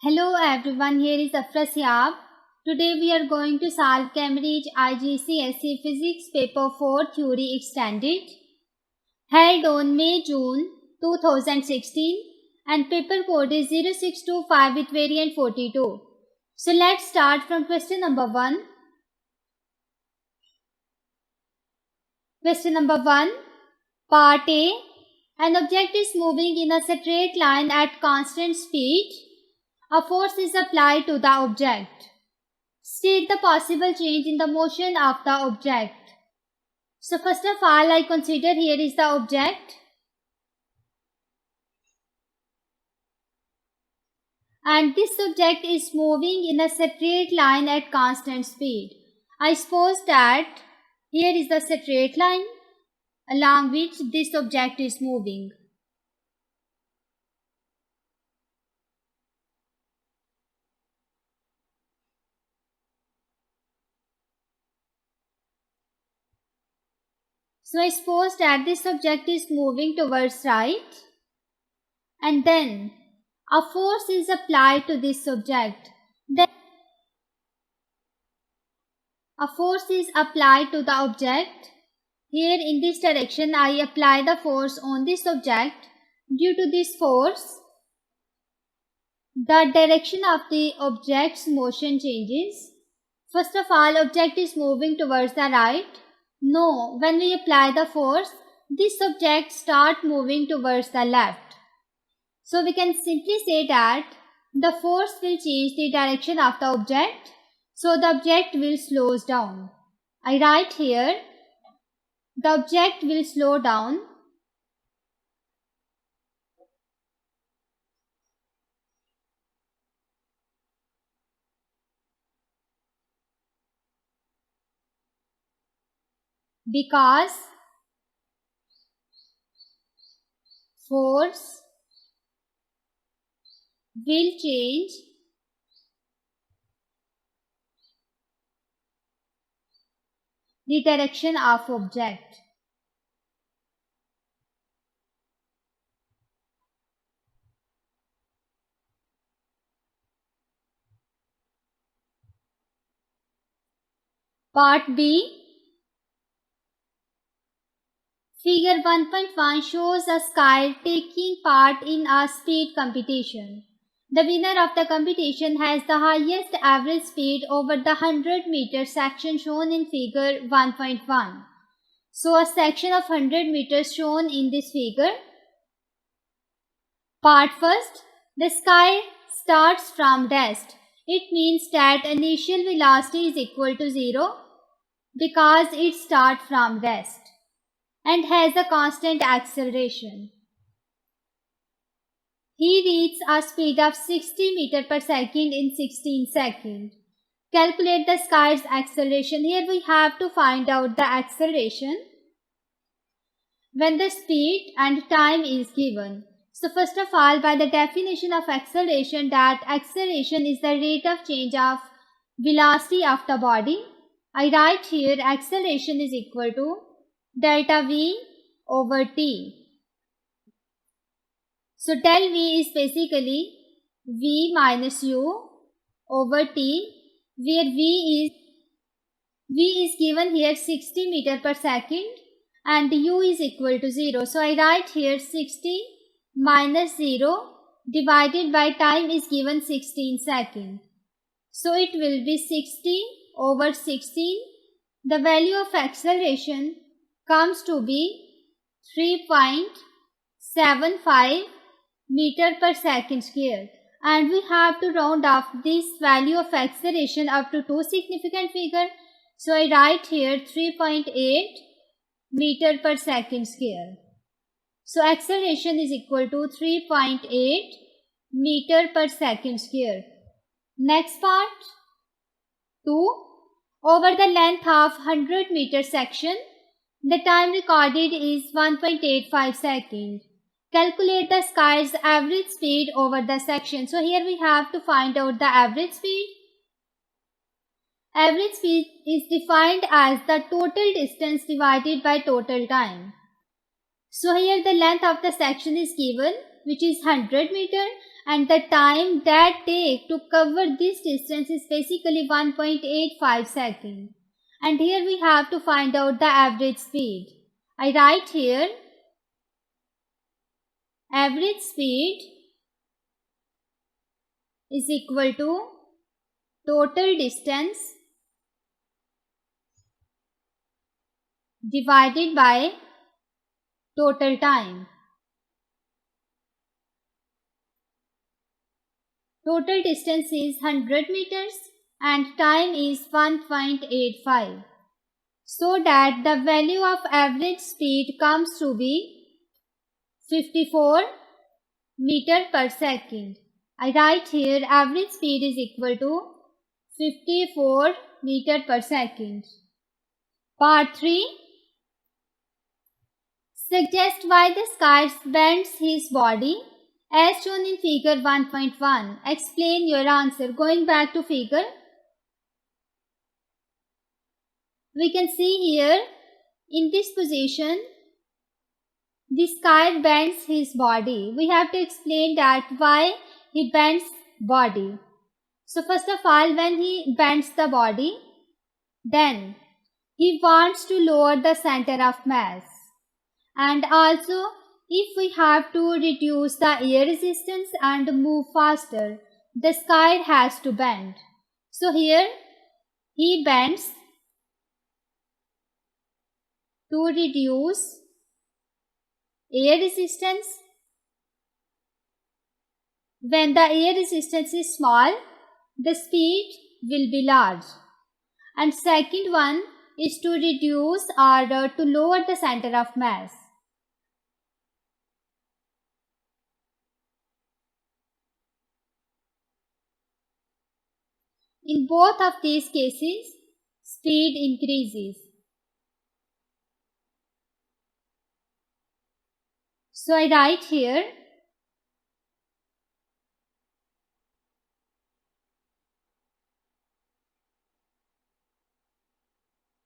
Hello everyone, here is Afra Siab. Today we are going to solve Cambridge IGCSE Physics Paper 4 Theory Extended, held on May-June 2016, and paper code is 0625 with variant 42. So let's start from question number 1. Question number 1, Part A. An object is moving in a straight line at constant speed. A force is applied to the object. State the possible change in the motion of the object. So first of all, I consider here is the object. And this object is moving in a straight line at constant speed. I suppose that here is the straight line along which this object is moving. So I suppose that this object is moving towards right, and then a force is applied to this object. Then a force is applied to the object. Here in this direction, I apply the force on this object. Due to this force, the direction of the object's motion changes. First of all, object is moving towards the right. No, when we apply the force, this object starts moving towards the left. So we can simply say that the force will change the direction of the object, so the object will slow down. I write here, the object will slow down because force will change the direction of object. Part B. Figure 1.1 shows a skier taking part in a speed competition. The winner of the competition has the highest average speed over the 100-meter section shown in figure 1.1. So a section of 100 meters shown in this figure. Part first, the skier starts from rest. It means that initial velocity is equal to 0 because it starts from rest and has a constant acceleration. He reaches a speed of 60 meters per second in 16 seconds. Calculate the skier's acceleration. Here we have to find out the acceleration when the speed and time is given. So first of all, by the definition of acceleration, that acceleration is the rate of change of velocity of the body. I write here acceleration is equal to delta V over T. So del V is basically V minus U over T, where V is given here 60 meters per second and U is equal to 0. So I write here 60 minus 0 divided by time is given 16 seconds. So it will be 60 over 16. The value of acceleration comes to be 3.75 meter per second square, and we have to round off this value of acceleration up to two significant figures. So I write here 3.8 meter per second square. So acceleration is equal to 3.8 meter per second square. Next part 2. Over the length of 100 meter section, the time recorded is 1.85 seconds. Calculate the skier's average speed over the section. So here we have to find out the average speed. Average speed is defined as the total distance divided by total time. So here the length of the section is given, which is 100 meter, and the time that take to cover this distance is basically 1.85 seconds. And here we have to find out the average speed. I write here average speed is equal to total distance divided by total time. Total distance is 100 meters and time is 1.85. So that the value of average speed comes to be 54 meter per second. I write here average speed is equal to 54 meter per second. Part 3. Suggest why the sky bends his body as shown in figure 1.1. Explain your answer. Going back to figure, we can see here in this position the sky bends his body. We have to explain that why he bends body. So first of all, when he bends the body, then he wants to lower the center of mass. And also, if we have to reduce the air resistance and move faster, the sky has to bend. So here he bends to reduce air resistance. When the air resistance is small, the speed will be large. And second one is to reduce or to lower the center of mass. In both of these cases, speed increases. So I write here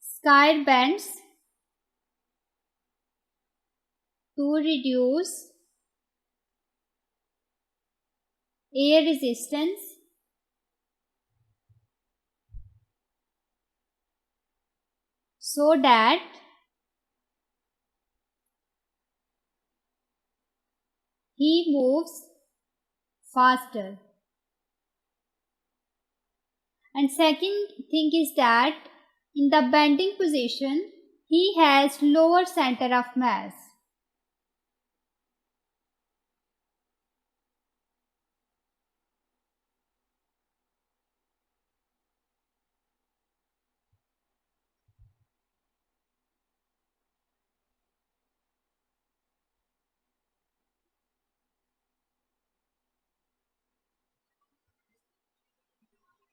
sky bends to reduce air resistance so that he moves faster. And second thing is that in the bending position, he has lower center of mass.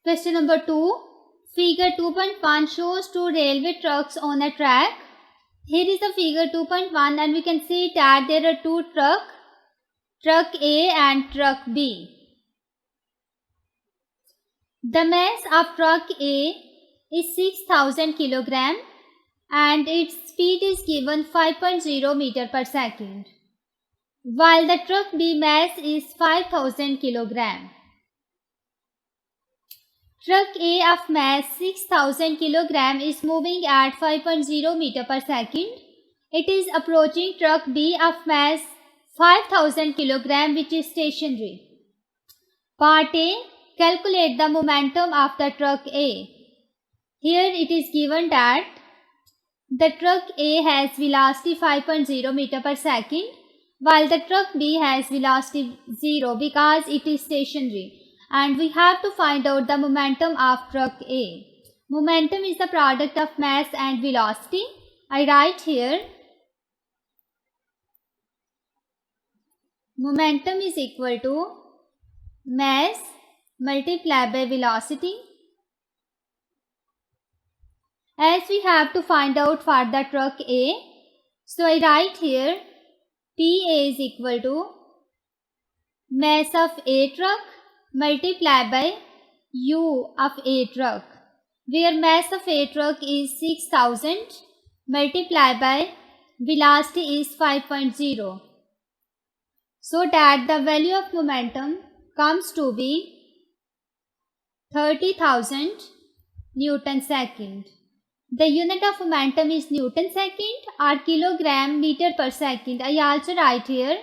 Question number 2. Figure 2.1 shows two railway trucks on a track. Here is the figure 2.1 and we can see that there are two trucks, truck A and truck B. The mass of truck A is 6000 kg and its speed is given 5.0 meter per second, while the truck B mass is 5000 kg. Truck A of mass 6000 kg is moving at 5.0 meter per second. It is approaching truck B of mass 5000 kg which is stationary. Part A. Calculate the momentum of the truck A. Here it is given that the truck A has velocity 5.0 meter per second while the truck B has velocity 0 because it is stationary. And we have to find out the momentum of truck A. Momentum is the product of mass and velocity. I write here momentum is equal to mass multiplied by velocity. As we have to find out for the truck A, so I write here PA is equal to mass of A truck multiplied by U of A truck, where mass of A truck is 6000 multiplied by velocity is 5.0, so that the value of momentum comes to be 30,000 Newton second. The unit of momentum is Newton second or kilogram meter per second. I also write here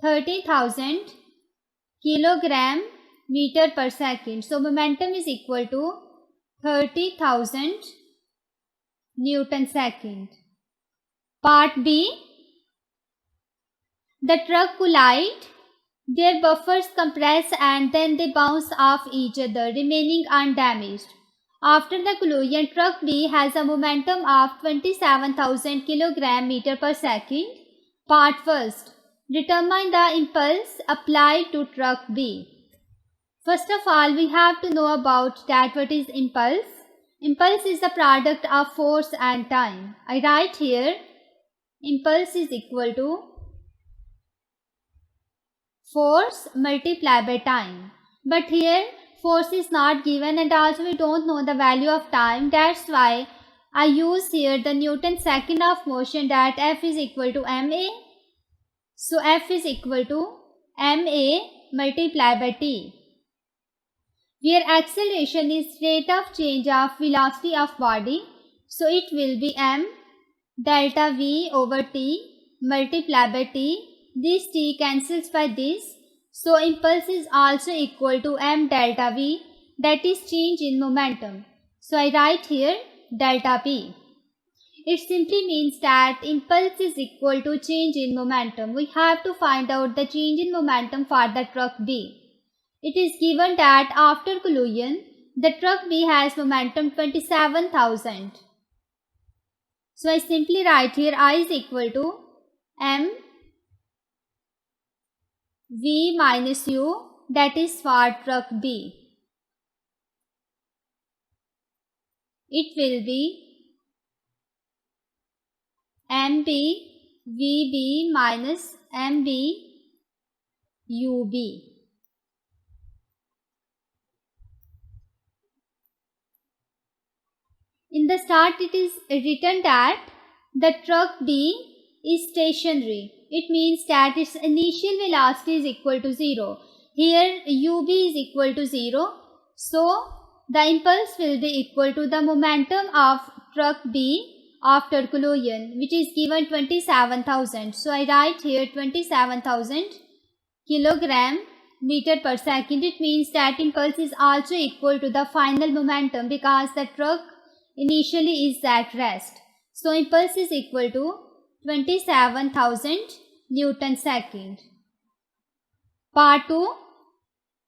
30,000 kilogram meter per second. So momentum is equal to 30,000 Newton second. Part B. The truck collide. Their buffers compress and then they bounce off each other, remaining undamaged. After the collision, truck B has a momentum of 27,000 kg meter per second. Part first. Determine the impulse applied to truck B. First of all, we have to know about that what is impulse. Impulse is the product of force and time. I write here impulse is equal to force multiplied by time. But here force is not given and also we don't know the value of time. That's why I use here the Newton second of motion, that F is equal to ma. So F is equal to ma multiplied by t, where acceleration is rate of change of velocity of body. So it will be m delta v over t multiplied by t. This t cancels by this. So impulse is also equal to m delta v, that is change in momentum. So I write here delta p. It simply means that impulse is equal to change in momentum. We have to find out the change in momentum for the truck B. It is given that after collision, the truck B has momentum 27,000. So I simply write here I is equal to m v minus u, that is for truck B. It will be mb vb minus mb ub. In the start it is written that the truck B is stationary. It means that its initial velocity is equal to 0. Here ub is equal to 0. So the impulse will be equal to the momentum of truck B after collision, which is given 27,000. So I write here 27,000 kilogram meter per second. It means that impulse is also equal to the final momentum because the truck initially is at rest. So impulse is equal to 27,000 Newton second. Part 2.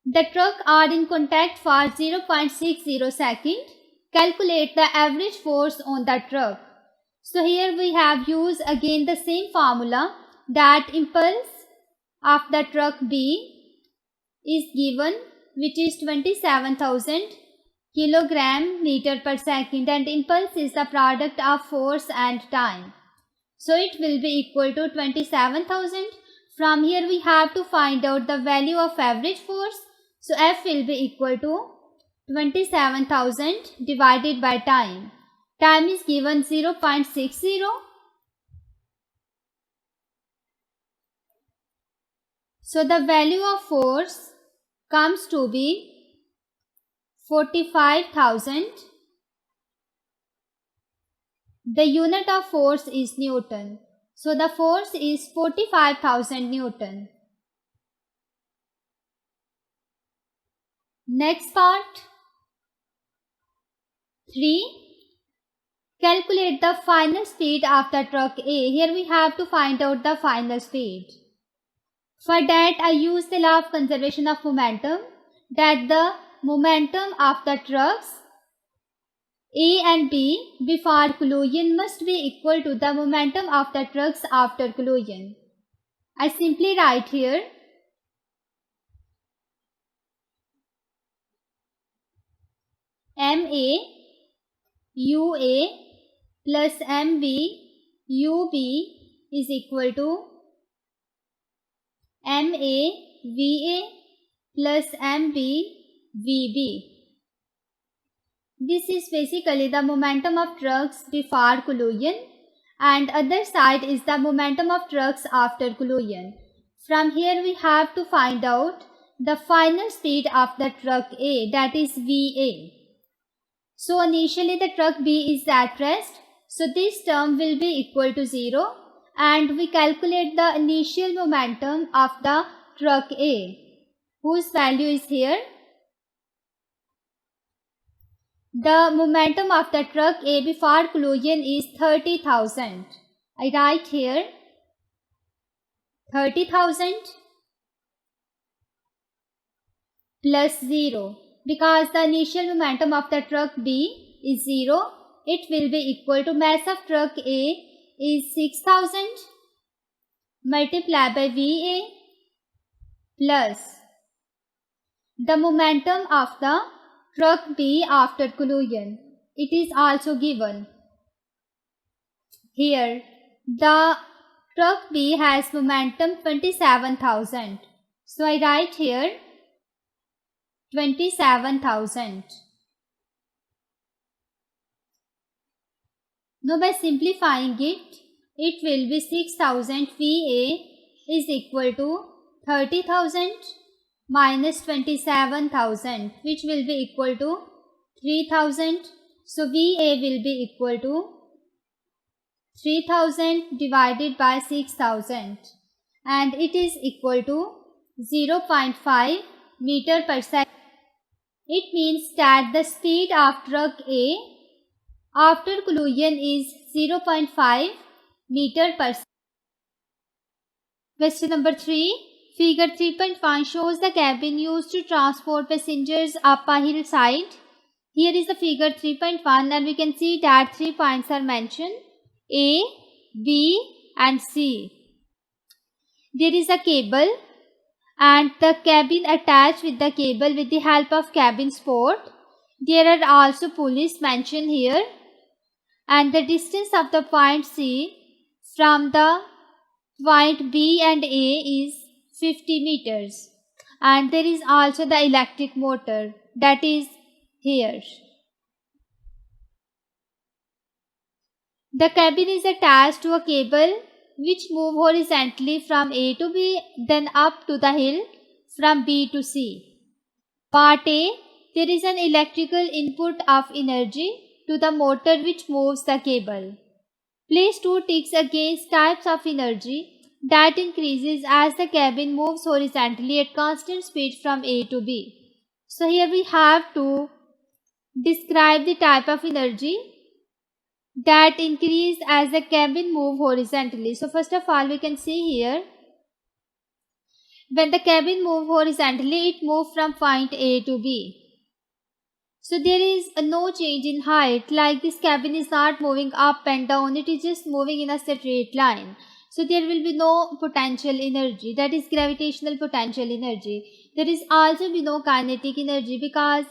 The truck are in contact for 0.60 second. Calculate the average force on the truck. So here we have used again the same formula, that impulse of the truck B is given, which is 27,000 kilogram meter per second, and impulse is the product of force and time. So it will be equal to 27,000. From here we have to find out the value of average force. So F will be equal to 27,000 divided by time. Time is given 0.60. So the value of force comes to be 45,000. The unit of force is Newton. So the force is 45,000 Newton. Next part 3. Calculate the final speed of the truck A. Here we have to find out the final speed. For that I use the law of conservation of momentum, that the momentum of the trucks A and B before collision must be equal to the momentum of the trucks after collision. I simply write here MA UA plus MB UB is equal to MA VA plus MB VB. This is basically the momentum of trucks before collision, and other side is the momentum of trucks after collision. From here we have to find out the final speed of the truck A, that is VA. So initially the truck B is at rest, so this term will be equal to 0, and we calculate the initial momentum of the truck A, whose value is here. The momentum of the truck A before collision is 30,000. I write here 30,000 plus 0. Because the initial momentum of the truck B is 0, it will be equal to mass of truck A is 6,000 multiplied by VA plus the momentum of the truck B after collision. It is also given. Here, the truck B has momentum 27,000. So I write here 27,000. Now by simplifying it, it will be 6,000 VA is equal to 30,000 minus 27,000, which will be equal to 3,000. So VA will be equal to 3,000 divided by 6,000, and it is equal to 0.5 meter per second. It means that the speed of truck A after collision is 0.5 meter per second. Question number 3. Figure 3.1 shows the cabin used to transport passengers up a hillside. Here is the figure 3.1, and we can see that 3 points are mentioned: A, B and C. There is a cable and the cabin attached with the cable with the help of cabin support. There are also pulleys mentioned here, and the distance of the point C from the point B and A is 50 meters, and there is also the electric motor that is here. The cabin is attached to a cable which move horizontally from A to B, then up to the hill from B to C. Part A, there is an electrical input of energy to the motor which moves the cable. Place 2 ticks against types of energy that increases as the cabin moves horizontally at constant speed from A to B. So here we have to describe the type of energy that increase as the cabin move horizontally. So first of all, we can see here, when the cabin move horizontally, it moves from point A to B. So there is no change in height, like this cabin is not moving up and down, it is just moving in a straight line. So there will be no potential energy, that is gravitational potential energy. There is also be no kinetic energy because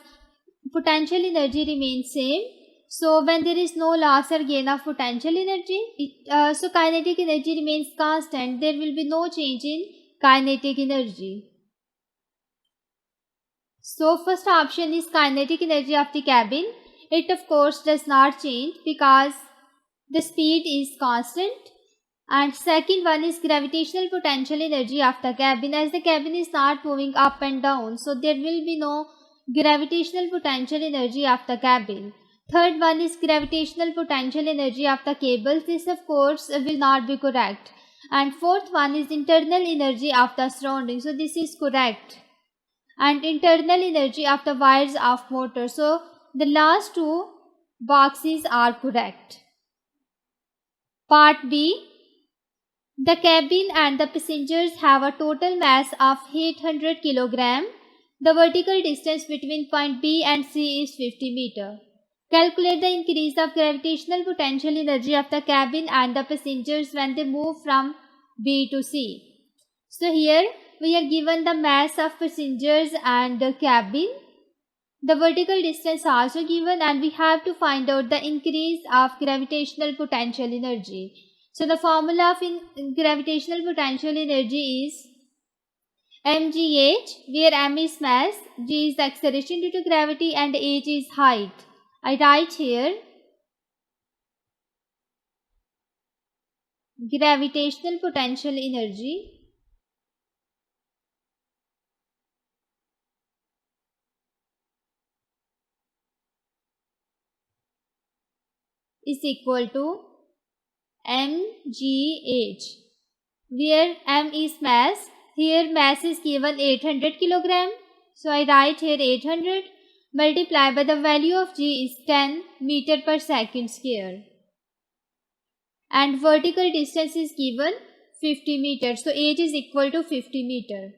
potential energy remains same. So when there is no loss or gain of potential energy, so kinetic energy remains constant. There will be no change in kinetic energy. So first option is kinetic energy of the cabin. It of course does not change because the speed is constant. And second one is gravitational potential energy of the cabin, as the cabin is not moving up and down, so there will be no gravitational potential energy of the cabin. Third one is gravitational potential energy of the cables. This of course will not be correct. And fourth one is internal energy of the surrounding. So this is correct. And internal energy of the wires of motor. So the last two boxes are correct. Part B. The cabin and the passengers have a total mass of 800 kg. The vertical distance between point B and C is 50 meters. Calculate the increase of gravitational potential energy of the cabin and the passengers when they move from B to C. So here we are given the mass of passengers and the cabin. The vertical distance also given, and we have to find out the increase of gravitational potential energy. So the formula of gravitational potential energy is mgh, where m is mass, g is acceleration due to gravity, and h is height. I write here gravitational potential energy is equal to mgh, where m is mass. Here mass is given 800 kilogram. So I write here 800 multiplied by the value of g is 10 meter per second square. And vertical distance is given 50 meters. So h is equal to 50 meter.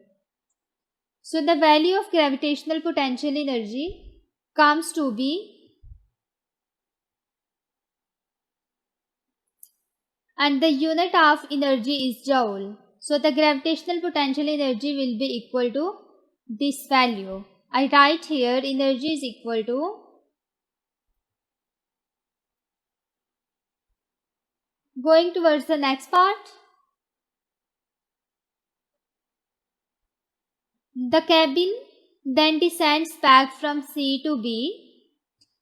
So the value of gravitational potential energy comes to be, and the unit of energy is joule. So the gravitational potential energy will be equal to this value. I write here energy is equal to, going towards the next part, the cabin then descends back from C to B.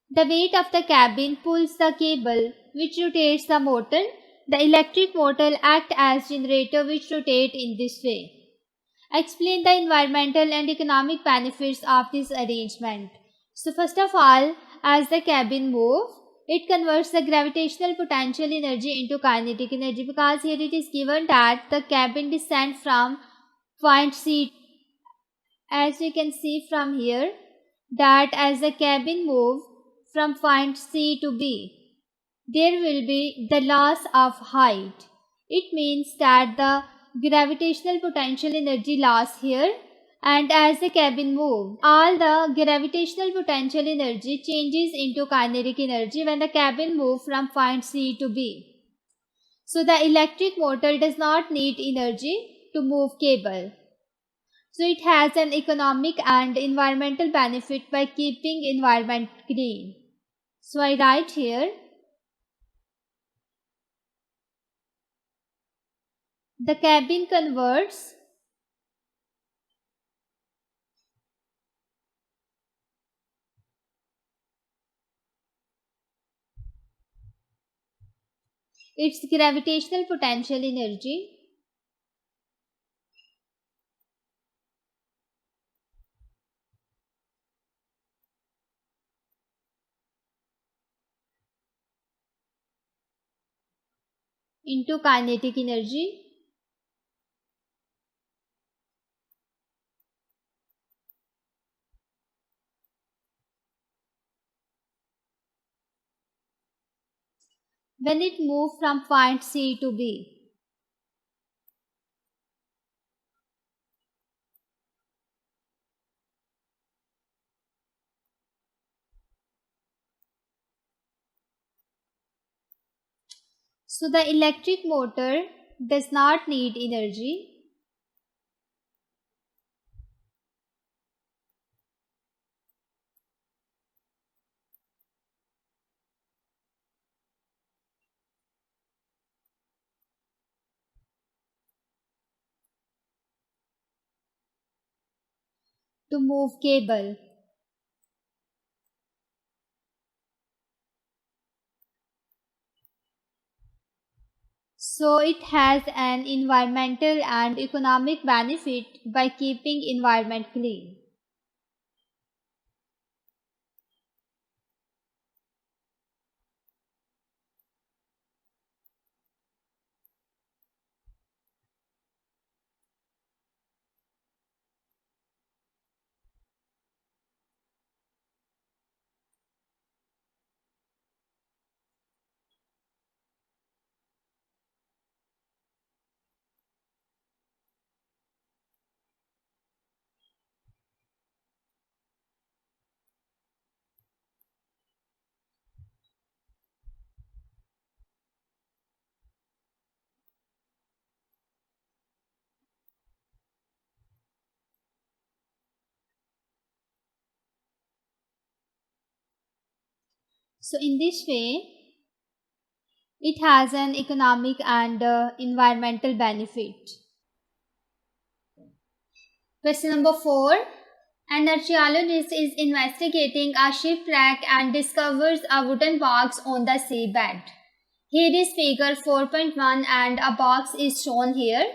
The weight of the cabin pulls the cable which rotates the motor. The electric motor acts as generator which rotate in this way. Explain the environmental and economic benefits of this arrangement. So first of all, as the cabin moves, it converts the gravitational potential energy into kinetic energy, because here it is given that the cabin descends from point C. As we can see from here, that as the cabin moves from point C to B, there will be the loss of height. It means that the gravitational potential energy loss here, and as the cabin moves, all the gravitational potential energy changes into kinetic energy when the cabin moves from point C to B. So the electric motor does not need energy to move cable. So it has an economic and environmental benefit by keeping environment green. So I write here, the cabin converts its gravitational potential energy into kinetic energy. When it moves from point C to B. So the electric motor does not need energy to move cable. So it has an environmental and economic benefit by keeping environment clean. So in this way, it has an economic and environmental benefit. Question number 4. An archaeologist is investigating a shipwreck and discovers a wooden box on the seabed. Here is figure 4.1 and a box is shown here.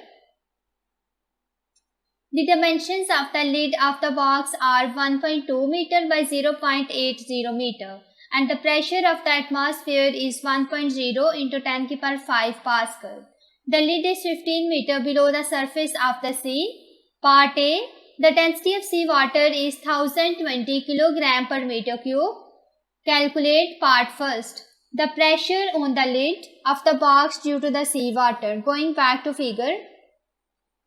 The dimensions of the lid of the box are 1.2 meter by 0.80 meter and the pressure of the atmosphere is 1.0 into 10 to the power 5 Pascal. The lid is 15 meters below the surface of the sea. Part A. The density of seawater is 1020 kg per meter cube. Calculate part first. The pressure on the lid of the box due to the seawater. Going back to figure,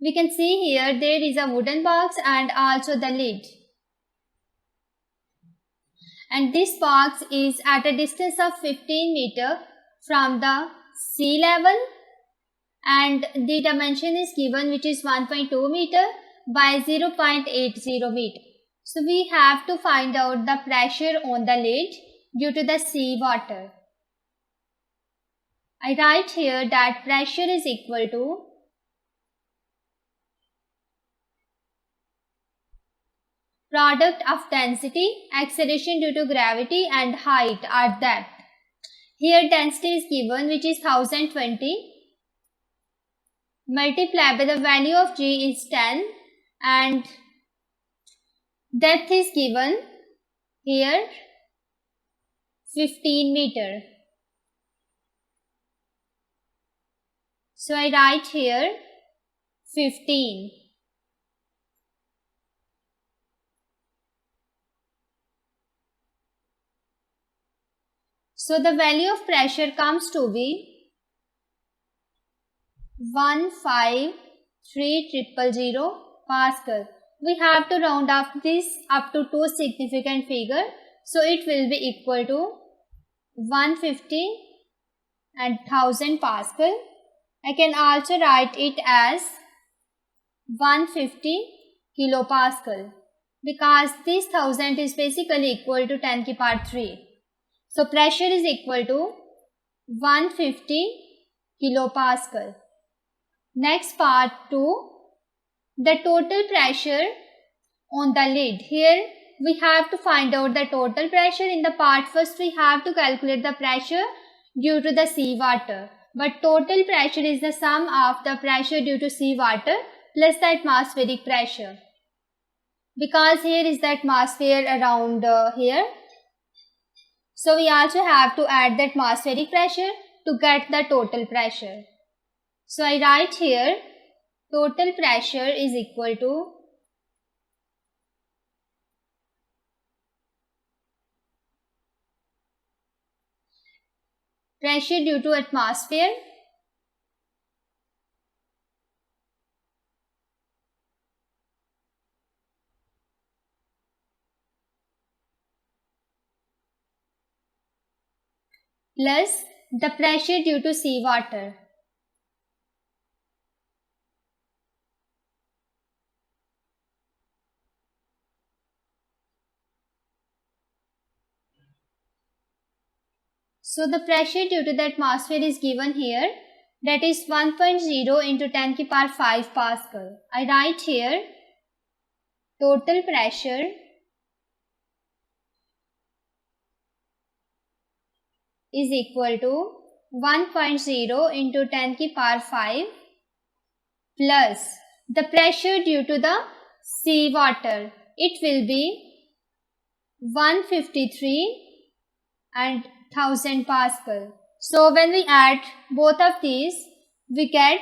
we can see here there is a wooden box and also the lid. And this box is at a distance of 15 meters from the sea level, and the dimension is given, which is 1.2 meter by 0.80 meter. So we have to find out the pressure on the lid due to the sea water. I write here that pressure is equal to product of density, acceleration due to gravity and height at depth. Here density is given, which is 1020, multiplied by the value of G is 10, and depth is given here 15 meter. So I write here 15. So the value of pressure comes to be 153,000 Pascal. We have to round off this up to two significant figure. So it will be equal to 150 and 1000 Pascal. I can also write it as 150 kilopascal because this 1000 is basically equal to 10 to the power 3. So pressure is equal to 150 kilopascal. Next part 2, the total pressure on the lid. Here we have to find out the total pressure. In the part first we have to calculate the pressure due to the seawater. But total pressure is the sum of the pressure due to seawater plus the atmospheric pressure. Because here is the atmosphere around here. So we also have to add the atmospheric pressure to get the total pressure. So I write here total pressure is equal to pressure due to atmosphere plus the pressure due to seawater. So the pressure due to the atmosphere is given here, that is 1.0 into 10 to the power 5 Pascal. I write here total pressure is equal to 1.0 into 10 to the power 5 plus the pressure due to the sea water. It will be 153 and 1000 Pascal. So when we add both of these, we get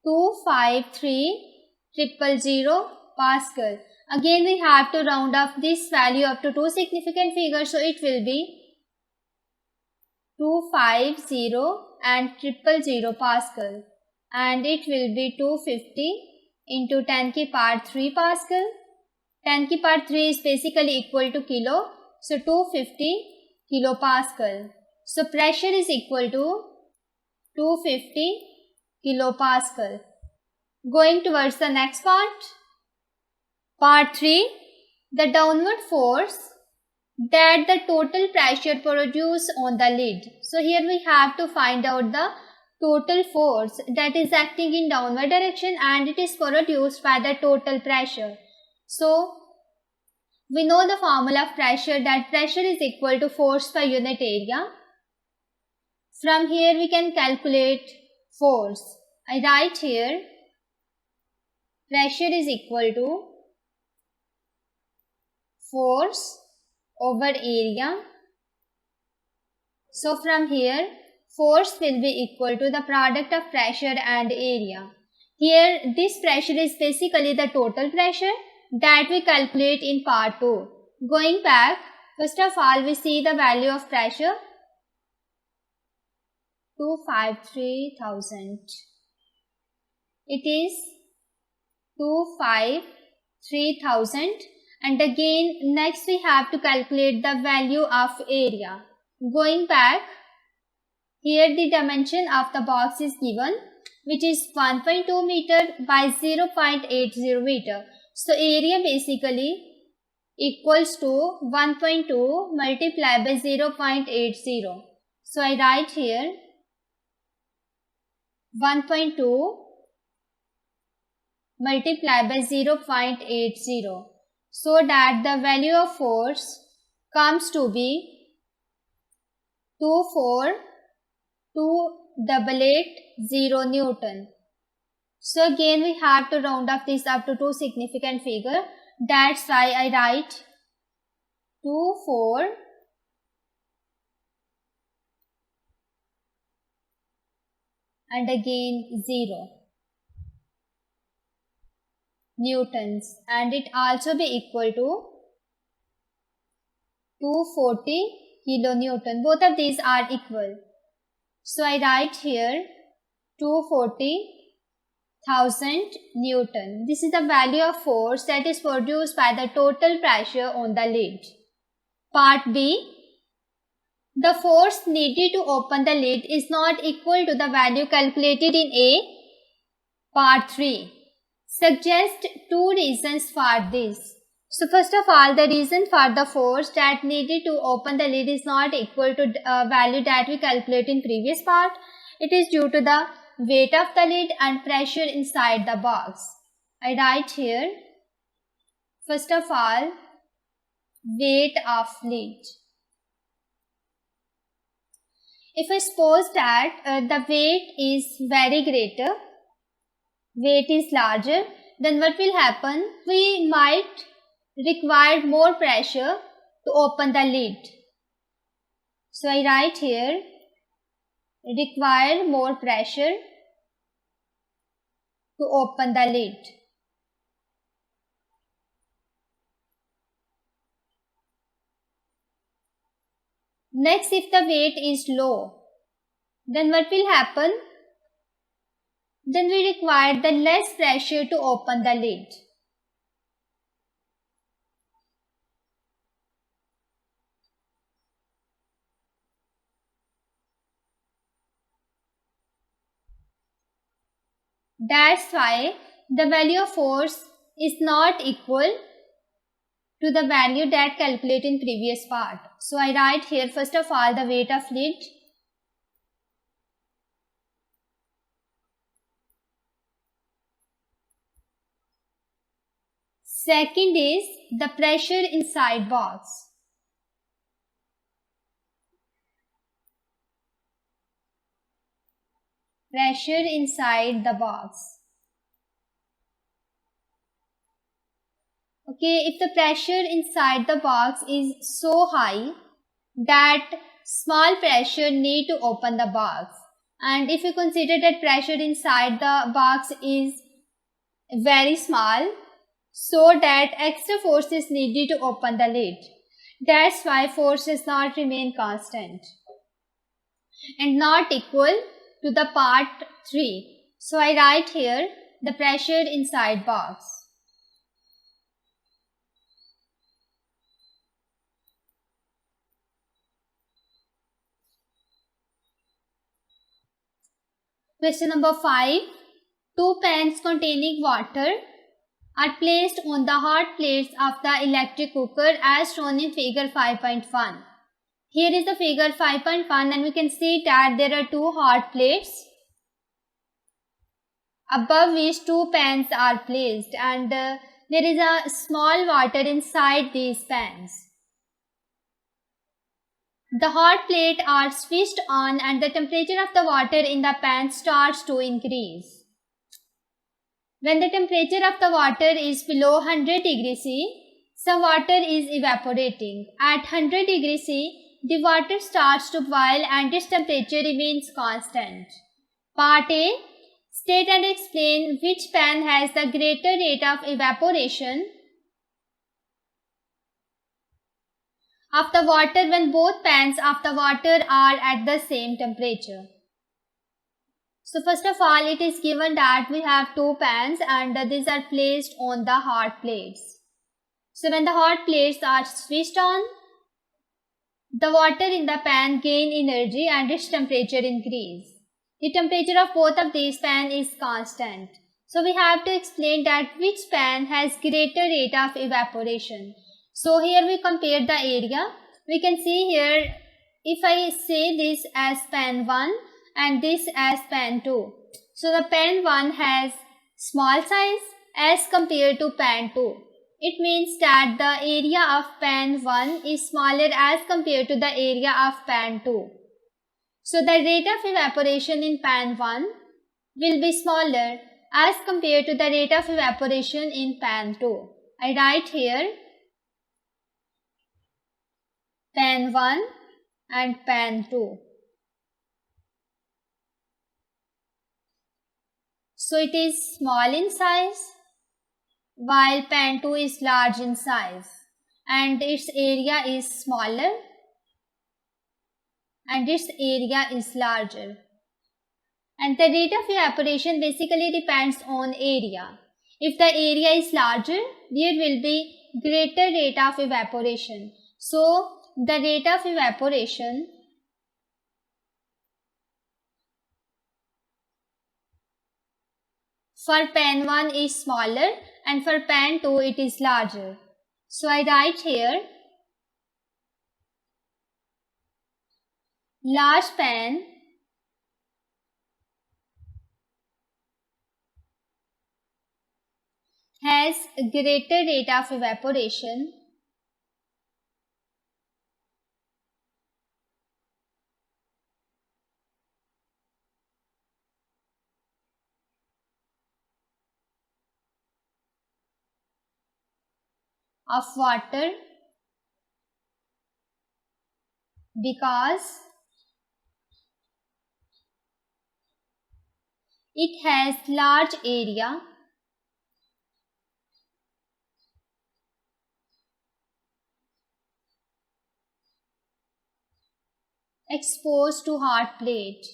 253,000 Pascal. Again we have to round off this value up to two significant figures, so it will be 250 and 000 Pascal, and it will be 250 into 10 to the power 3 Pascal. 10 to the power 3 is basically equal to kilo, so 250 kilopascal. So pressure is equal to 250 kilopascal. Going towards the next part, part 3, the downward force that the total pressure produced on the lid. So here we have to find out the total force that is acting in downward direction, and it is produced by the total pressure. So we know the formula of pressure, that pressure is equal to force per unit area. From here we can calculate force. I write here pressure is equal to force over area. So from here, force will be equal to the product of pressure and area. Here, this pressure is basically the total pressure that we calculate in part 2. Going back, first of all, we see the value of pressure, 253,000. It is 253,000, and again next we have to calculate the value of area. Going back, here the dimension of the box is given, which is 1.2 meter by 0.80 meter. So area basically equals to 1.2 multiplied by 0.80. So I write here 1.2 multiplied by 0.80, so that the value of force comes to be 242,880 Newton. So again we have to round off this up to two significant figure. That's why I write 24 and again 0 newtons, and it also be equal to 240 kilonewton. Both of these are equal. So I write here 240,000 Newton. This is the value of force that is produced by the total pressure on the lid. Part B. The force needed to open the lid is not equal to the value calculated in A. Part 3. Suggest two reasons for this. So first of all, the reason for the force that needed to open the lid is not equal to value that we calculated in previous part. It is due to the weight of the lid and pressure inside the box. I write here, first of all, weight of lid. If I suppose that the weight is very greater, weight is larger, then what will happen? We might require more pressure to open the lid. So I write here, require more pressure to open the lid. Next, if the weight is low, then what will happen? Then we require the less pressure to open the lid. That's why the value of force is not equal to the value that calculated in previous part. So I write here, first of all, the weight of lid. Second is the pressure inside box. Pressure inside the box. Okay, if the pressure inside the box is so high that small pressure need to open the box, and if you consider that pressure inside the box is very small, so that extra force is needed to open the lid. That's why force does not remain constant and not equal to the part 3. So I write here the pressure inside box. Question number 5. Two pans containing water are placed on the hot plates of the electric cooker as shown in figure 5.1. Here is the figure 5.1 and we can see that there are two hot plates above which two pans are placed, and there is a small water inside these pans. The hot plate are switched on and the temperature of the water in the pan starts to increase. When the temperature of the water is below 100 degrees C, Some water is evaporating. At 100 degrees C, the water starts to boil and its temperature remains constant. Part A. State and explain which pan has the greater rate of evaporation of the water when both pans of the water are at the same temperature. So first of all, it is given that we have two pans and these are placed on the hot plates. So when the hot plates are switched on, the water in the pan gain energy and its temperature increase. The temperature of both of these pans is constant. So we have to explain that which pan has greater rate of evaporation. So here we compare the area. We can see here, if I say this as pan 1 and this as pan 2. So the pan 1 has small size as compared to pan 2. It means that the area of pan 1 is smaller as compared to the area of pan 2. So the rate of evaporation in pan 1 will be smaller as compared to the rate of evaporation in pan 2. I write here pan 1 and pan 2. So it is small in size while pan 2 is large in size and its area is smaller and its area is larger. And the rate of evaporation basically depends on area. If the area is larger, there will be greater rate of evaporation. So the rate of evaporation for pan 1 is smaller and for pan 2 it is larger. So I write here large pan has greater rate of evaporation of water because it has large area exposed to hot plate.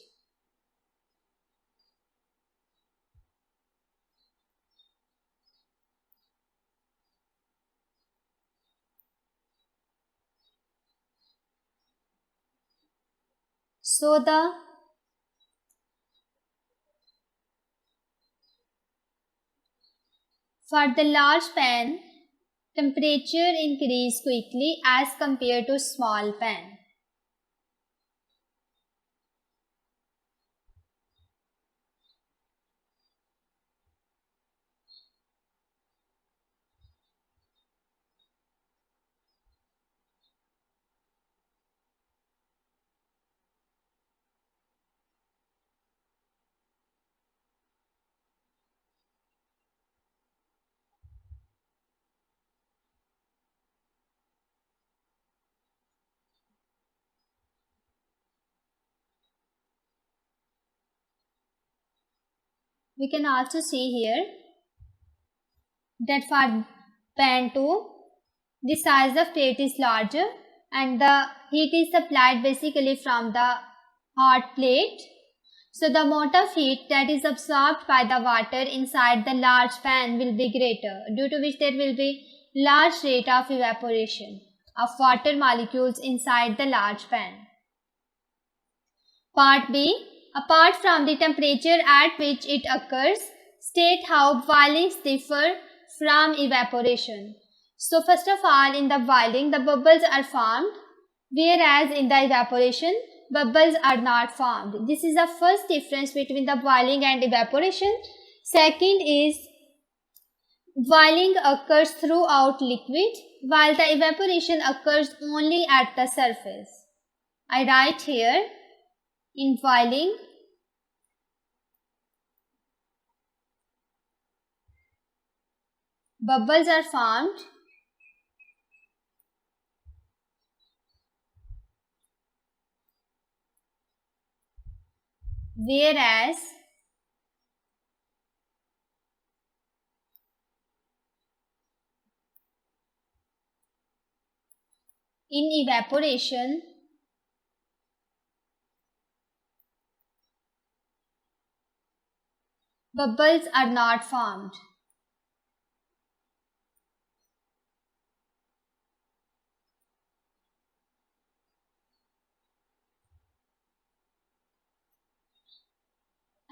So for the large pan, temperature increase quickly as compared to small pan. We can also see here that for pan 2, the size of plate is larger and the heat is supplied basically from the hot plate. So the amount of heat that is absorbed by the water inside the large pan will be greater, due to which there will be large rate of evaporation of water molecules inside the large pan. Part B. Apart from the temperature at which it occurs, state how boilings differ from evaporation. So first of all, in the boiling, the bubbles are formed, whereas in the evaporation, bubbles are not formed. This is the first difference between the boiling and evaporation. Second is, boiling occurs throughout liquid, while the evaporation occurs only at the surface. I write here, in boiling, bubbles are formed whereas in evaporation, bubbles are not formed.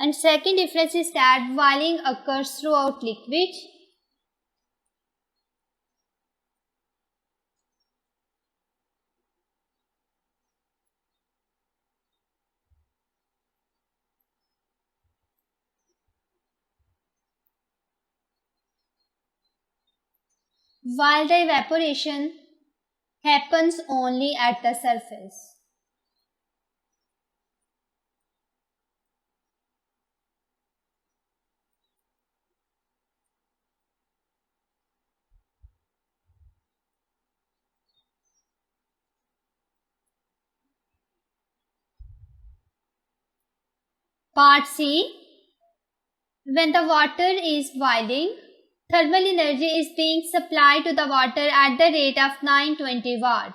And second difference is that boiling occurs throughout liquid. While the evaporation happens only at the surface. Part C. When the water is boiling, thermal energy is being supplied to the water at the rate of 920 watt.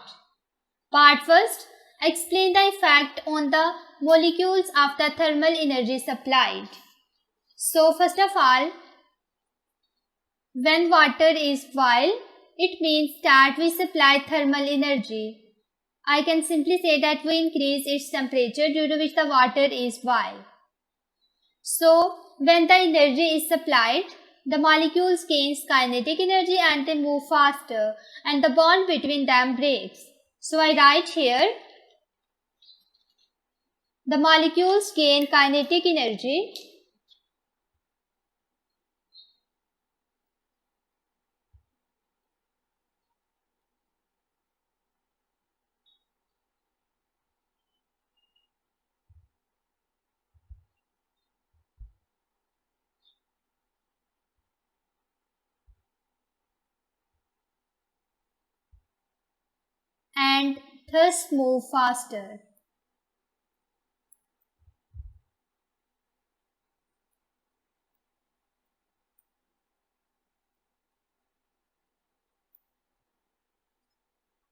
Part first. Explain the effect on the molecules of the thermal energy supplied. So first of all, when water is boiled, it means that we supply thermal energy. I can simply say that we increase its temperature due to which the water is boiled. So, when the energy is supplied, the molecules gains kinetic energy and they move faster and the bond between them breaks. So, I write here, the molecules gain kinetic energy and thus move faster.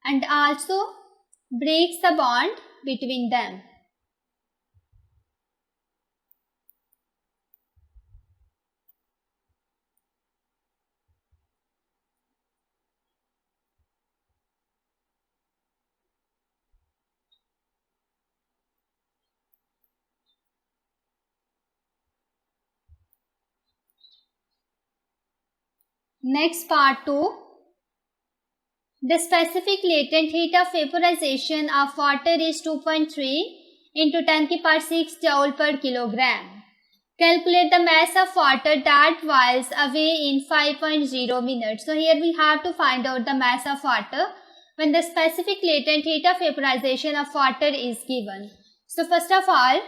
And also breaks the bond between them. Next, part 2. The specific latent heat of vaporization of water is 2.3 into 10 to the power 6 joule per kilogram. Calculate the mass of water that boils away in 5.0 minutes. So here we have to find out the mass of water when the specific latent heat of vaporization of water is given. So first of all,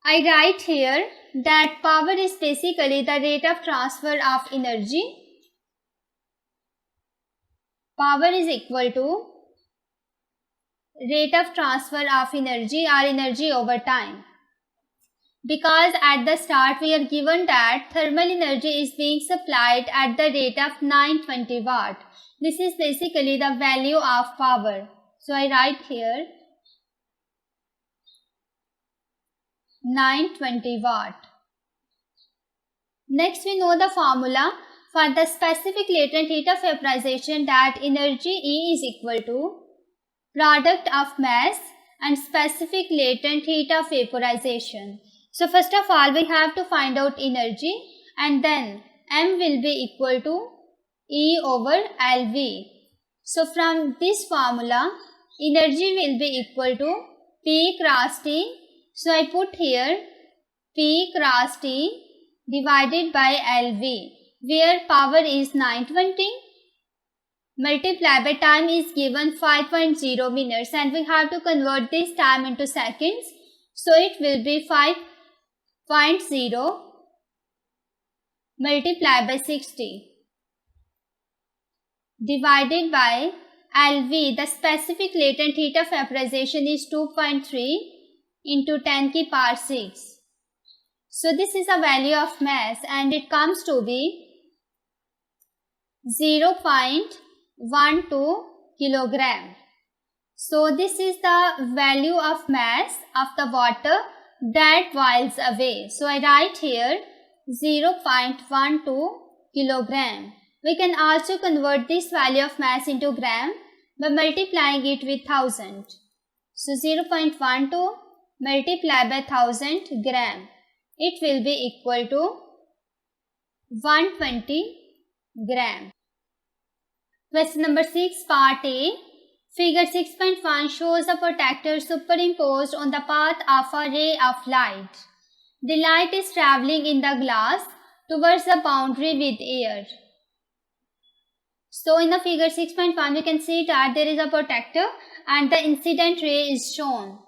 I write here that power is basically the rate of transfer of energy. Power is equal to rate of transfer of energy or energy over time. Because at the start we are given that thermal energy is being supplied at the rate of 920 watt. This is basically the value of power. So I write here 920 watt. Next we know the formula for the specific latent heat of vaporization, that energy E is equal to product of mass and specific latent heat of vaporization. So first of all we have to find out energy and then M will be equal to E over LV. So from this formula energy will be equal to P cross T. So I put here P cross T divided by LV, where power is 920 multiplied by time is given 5.0 minutes and we have to convert this time into seconds. So it will be 5.0 multiplied by 60 divided by LV. The specific latent heat of vaporization is 2.3 into 10 की power 6. So this is a value of mass and it comes to be 0.12 kilogram. So this is the value of mass of the water that boils away. So I write here 0.12 kilogram. We can also convert this value of mass into gram by multiplying it with 1000. So 0.12 multiplied by 1000 gram. It will be equal to 120 gram. Question number 6, part A. Figure 6.1 shows a protector superimposed on the path of a ray of light. The light is traveling in the glass towards the boundary with air. So in the figure 6.1 we can see that there is a protector and the incident ray is shown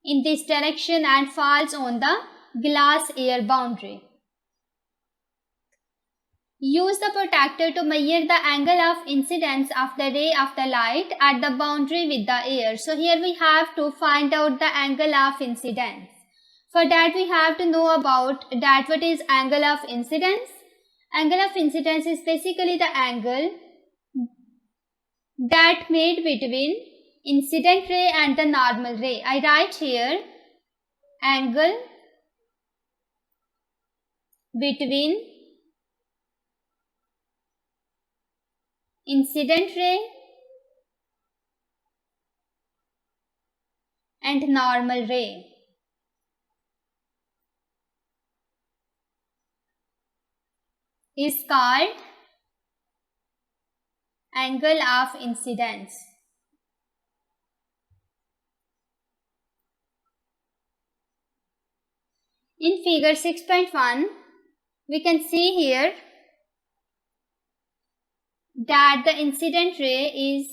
in this direction and falls on the glass air boundary. Use the protector to measure the angle of incidence of the ray of the light at the boundary with the air. So here we have to find out the angle of incidence. For that we have to know about that what is angle of incidence. Angle of incidence is basically the angle that made between incident ray and the normal ray. I write here angle between incident ray and normal ray. Is called angle of incidence. In figure 6.1, we can see here that the incident ray is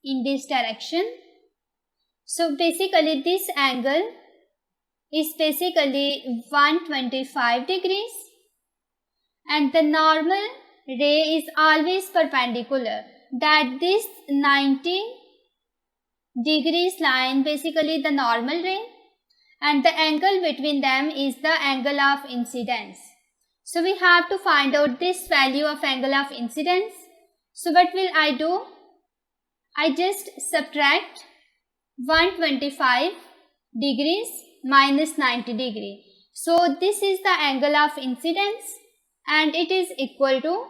in this direction. So basically this angle is basically 125 degrees and the normal ray is always perpendicular. That this 90 degrees line basically the normal ray and the angle between them is the angle of incidence. So we have to find out this value of angle of incidence. So what will I do? I just subtract 125 degrees minus 90 degree. So this is the angle of incidence and it is equal to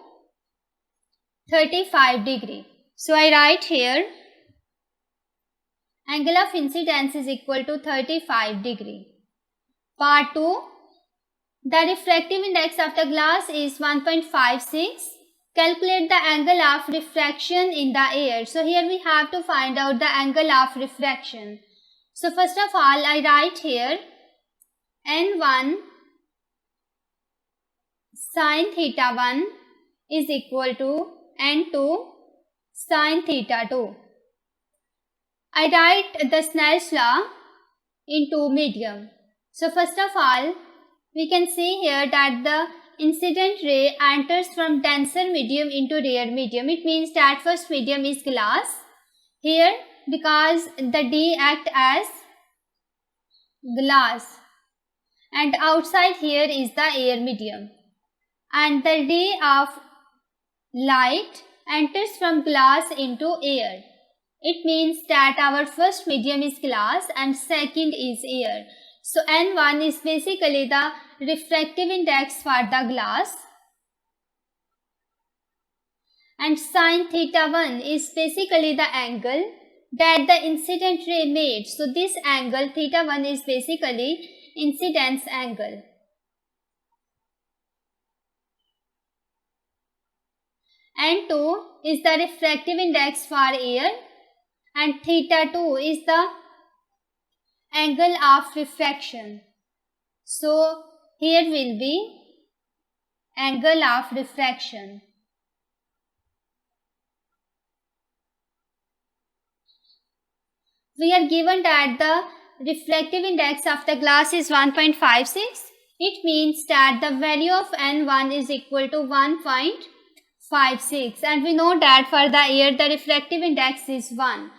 35 degree. So I write here angle of incidence is equal to 35 degree. Part 2. The refractive index of the glass is 1.56. Calculate the angle of refraction in the air. So here we have to find out the angle of refraction. So first of all I write here N1 sin theta 1 is equal to N2 sin theta 2. I write the Snell's law in two medium. So first of all we can see here that the incident ray enters from denser medium into rare medium. It means that first medium is glass. Here because the D act as glass and outside here is the air medium. And the ray of light enters from glass into air. It means that our first medium is glass and second is air. So N1 is basically the refractive index for the glass and sin theta 1 is basically the angle that the incident ray made. So this angle theta 1 is basically incidence angle. N2 is the refractive index for air and theta 2 is the angle of refraction. So here will be angle of refraction. We are given that the refractive index of the glass is 1.56. It means that the value of N1 is equal to 1.56 and we know that for the air the refractive index is 1.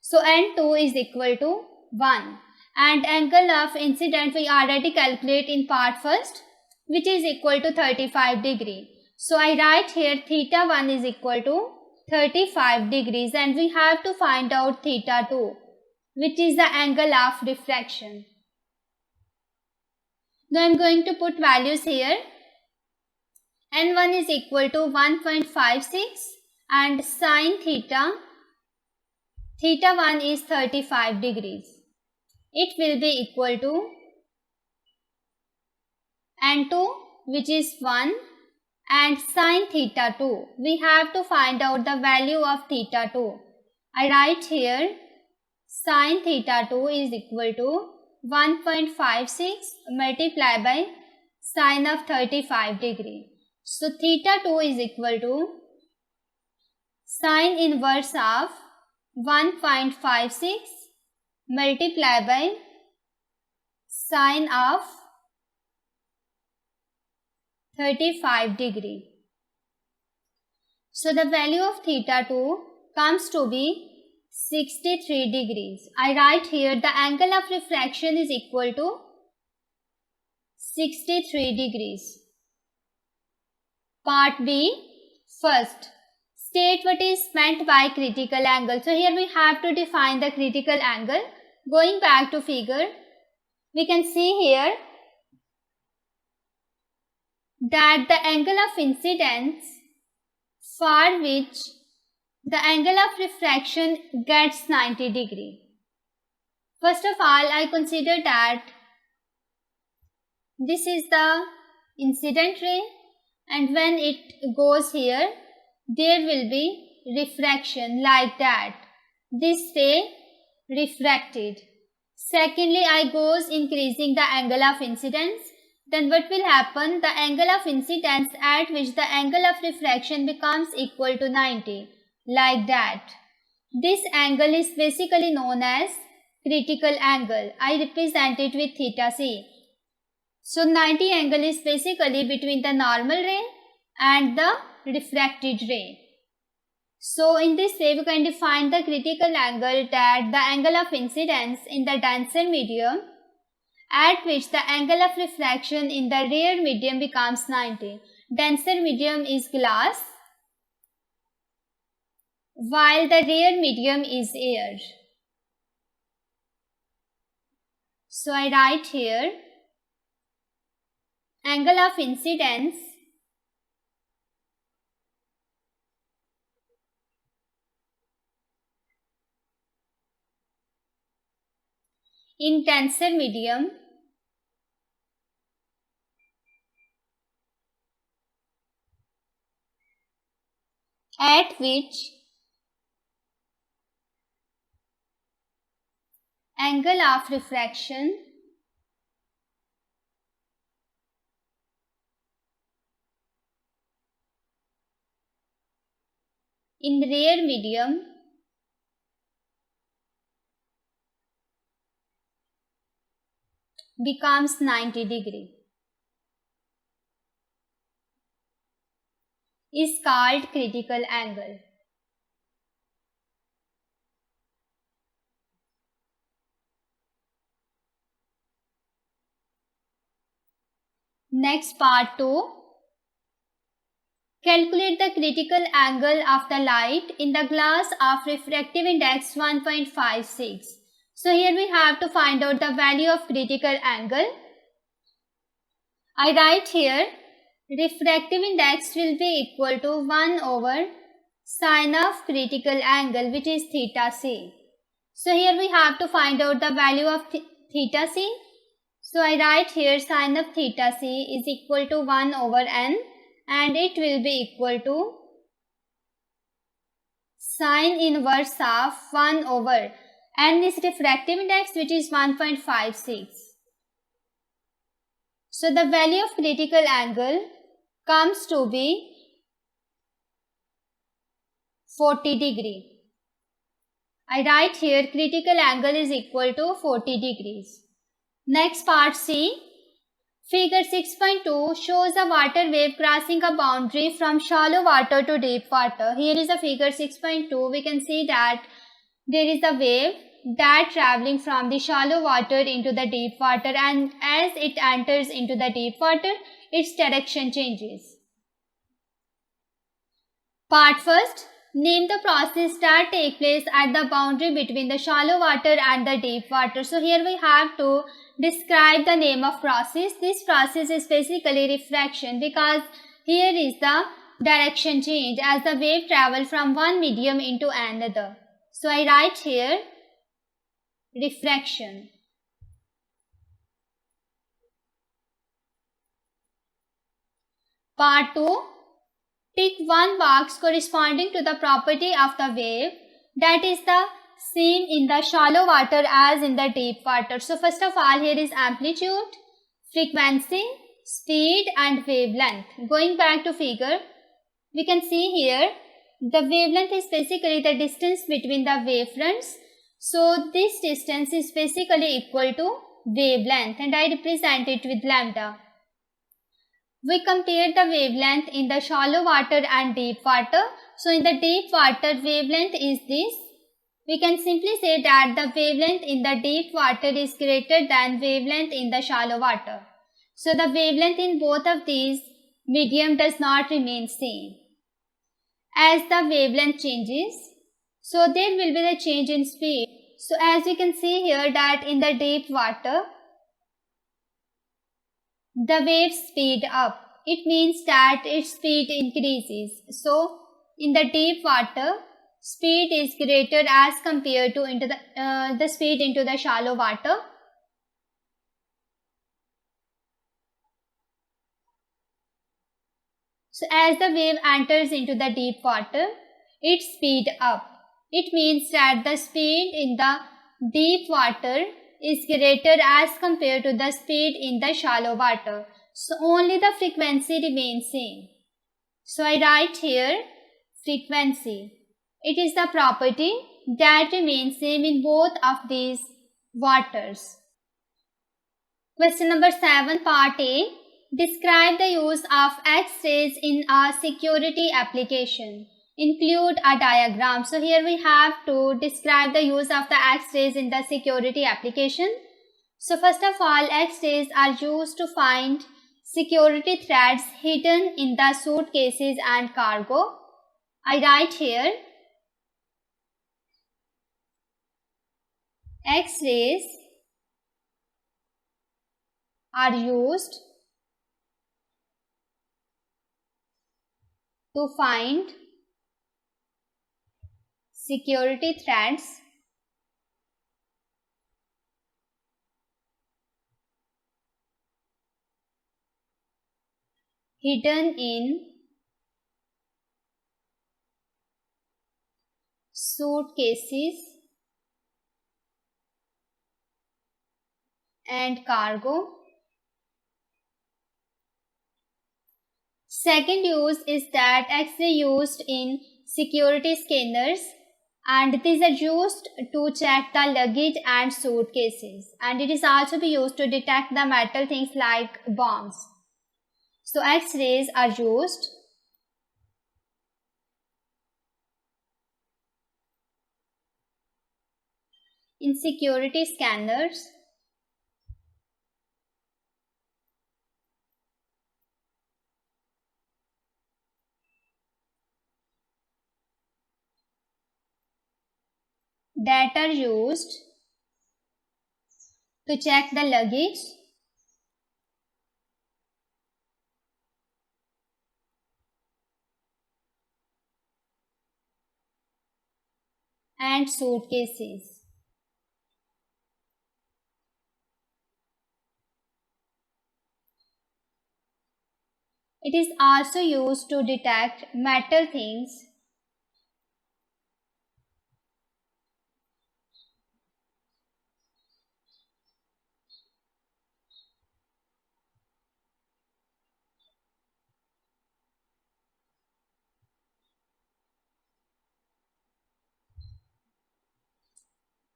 So N2 is equal to 1. and angle of incident we already calculate in part first, which is equal to 35 degree. So I write here theta 1 is equal to 35 degrees and we have to find out theta 2, which is the angle of refraction. Now I am going to put values here. N1 is equal to 1.56 and sine theta 1 is 35 degrees. It will be equal to N2, which is 1, and sine theta 2. We have to find out the value of theta 2. I write here sine theta 2 is equal to 1.56 multiplied by sine of 35 degree. So theta 2 is equal to sine inverse of 1.56 multiplied by sine of 35 degree. So the value of theta 2 comes to be 63 degrees. I write here the angle of refraction is equal to 63 degrees. Part B. First, state what is meant by critical angle. So here we have to define the critical angle. Going back to figure, we can see here that the angle of incidence for which the angle of refraction gets 90 degree. First of all, I consider that this is the incident ray and when it goes here, there will be refraction like that. This ray refracted. Secondly, I goes increasing the angle of incidence. Then what will happen? The angle of incidence at which the angle of refraction becomes equal to 90. Like that. This angle is basically known as critical angle. I represent it with theta c. So 90 angle is basically between the normal ray and the refracted ray. So in this way we can define the critical angle, that the angle of incidence in the denser medium at which the angle of refraction in the rare medium becomes 90. Denser medium is glass, while the rare medium is air. So I write here angle of incidence in denser medium at which angle of refraction in rare medium becomes 90 degree is called critical angle. Next, part 2. Calculate the critical angle of the light in the glass of refractive index 1.56. So here we have to find out the value of critical angle. I write here refractive index will be equal to 1 over sine of critical angle, which is theta c. So here we have to find out the value of theta c. So I write here sine of theta c is equal to 1 over n and it will be equal to sine inverse of 1 over n is refractive index, which is 1.56. So the value of critical angle comes to be 40 degree. I write here critical angle is equal to 40 degrees. Next, part C. Figure 6.2 shows a water wave crossing a boundary from shallow water to deep water. Here is a figure 6.2. We can see that there is a wave that traveling from the shallow water into the deep water, and as it enters into the deep water, its direction changes. Part first, name the process that take place at the boundary between the shallow water and the deep water. So here we have to describe the name of process. This process is basically refraction, because here is the direction change as the wave travel from one medium into another. So I write here refraction. Part 2, tick one box corresponding to the property of the wave that is the same in the shallow water as in the deep water. So first of all, here is amplitude, frequency, speed and wavelength. Going back to figure, we can see here the wavelength is basically the distance between the wavefronts. So this distance is basically equal to wavelength, and I represent it with lambda. We compare the wavelength in the shallow water and deep water. So in the deep water, wavelength is this. We can simply say that the wavelength in the deep water is greater than wavelength in the shallow water. So the wavelength in both of these medium does not remain same. As the wavelength changes, so there will be the change in speed. So as you can see here that in the deep water, the waves speed up. It means that its speed increases. So in the deep water, speed is greater as compared to into the speed into the shallow water. So as the wave enters into the deep water, it speed up. It means that the speed in the deep water is greater as compared to the speed in the shallow water. So only the frequency remains same. So I write here frequency. It is the property that remains same in both of these waters. Question number 7, part A. Describe the use of X-rays in a security application. Include a diagram. So here we have to describe the use of the X-rays in the security application. So first of all, X-rays are used to find security threats hidden in the suitcases and cargo. I write here X-rays are used to find security threats hidden in suitcases and cargo. Second use is that X-ray used in security scanners, and these are used to check the luggage and suitcases, and it is also be used to detect the metal things like bombs. So X-rays are used in security scanners that are used to check the luggage and suitcases. It is also used to detect metal things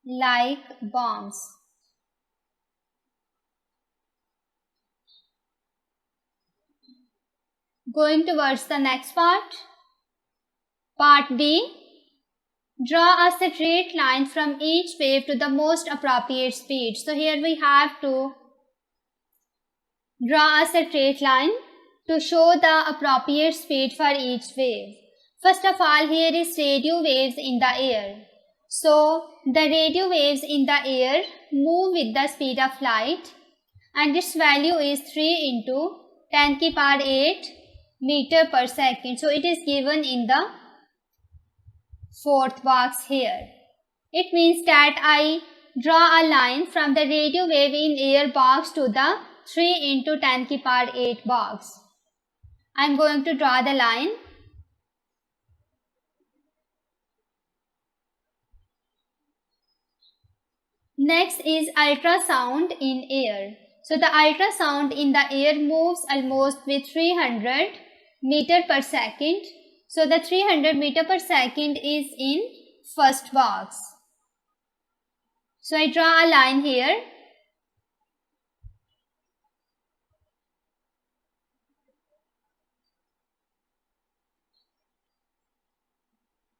like bombs. Going towards the next part B. Draw a straight line from each wave to the most appropriate speed. So here we have to draw a straight line to show the appropriate speed for each wave. First of all, here is radio waves in the air. So the radio waves in the air move with the speed of light, and its value is 3 into 10 to the power 8 meter per second. So it is given in the fourth box here. It means that I draw a line from the radio wave in air box to the 3 into 10 to the power 8 box. I am going to draw the line. Next is ultrasound in air. So the ultrasound in the air moves almost with 300 meter per second. So the 300 meter per second is in first box. So I draw a line here.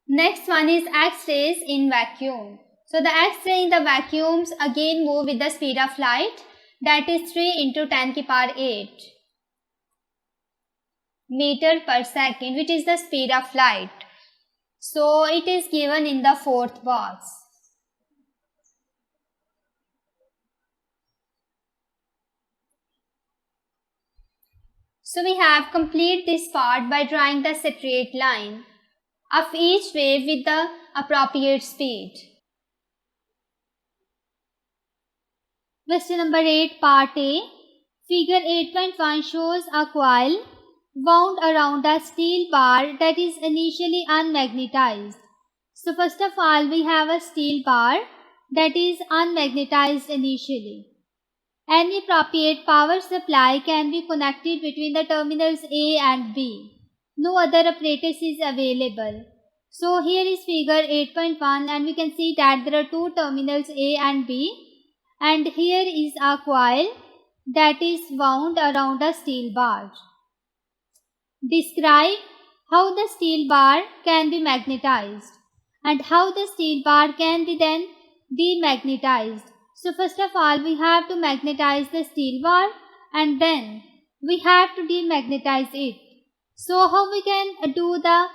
Next one is X-rays in vacuum. So the X-ray in the vacuums again move with the speed of light, that is 3 into 10 to the power 8 meter per second, which is the speed of light. So it is given in the fourth box. So we have completed this part by drawing the straight line of each wave with the appropriate speed. Question number 8, part A. Figure 8.1 shows a coil wound around a steel bar that is initially unmagnetized. So first of all, we have a steel bar that is unmagnetized initially. Any appropriate power supply can be connected between the terminals A and B. No other apparatus is available. So here is figure 8.1 and we can see that there are two terminals A and B. And here is a coil that is wound around a steel bar. Describe how the steel bar can be magnetized and how the steel bar can be then demagnetized. So first of all, we have to magnetize the steel bar and then we have to demagnetize it. So how we can do the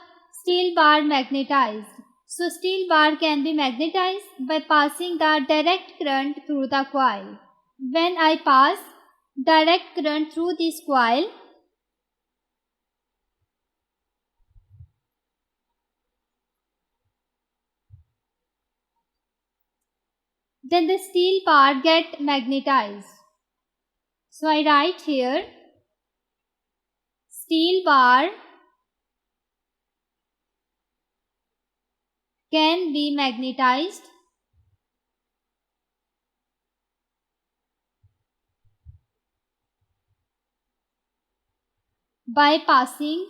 steel bar magnetized? So steel bar can be magnetized by passing the direct current through the coil. When I pass direct current through this coil, then the steel bar get magnetized. So I write here steel bar can be magnetized by passing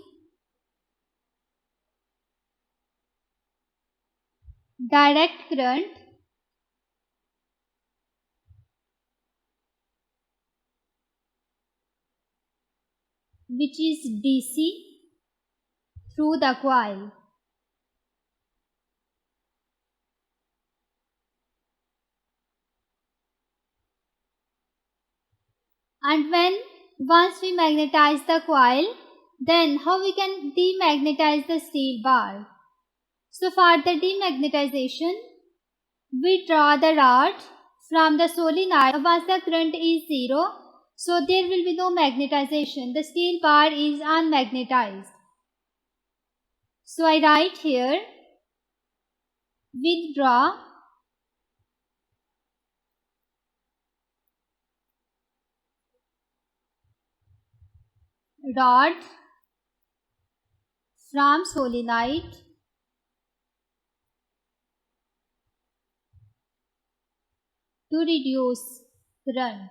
direct current which is DC through the coil. And once we magnetize the coil, then how we can demagnetize the steel bar? So for the demagnetization, we draw the rod from the solenoid once the current is 0, so there will be no magnetization. The steel bar is unmagnetized. So I write here withdraw rod from solenoid to reduce current.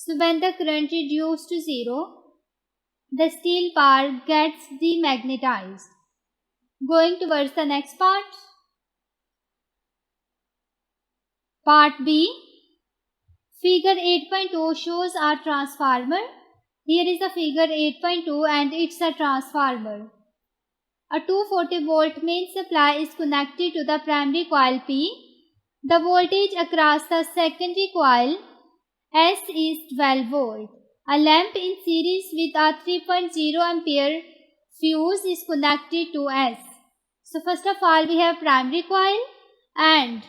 So when the current reduced to 0, the steel bar gets demagnetized. Going towards the next part. Part B. Figure 8.2 shows a transformer. Here is the figure 8.2 and it's a transformer. A 240 volt main supply is connected to the primary coil P. The voltage across the secondary coil S is 12 volt. A lamp in series with a 3.0 ampere fuse is connected to S. So first of all we have primary coil and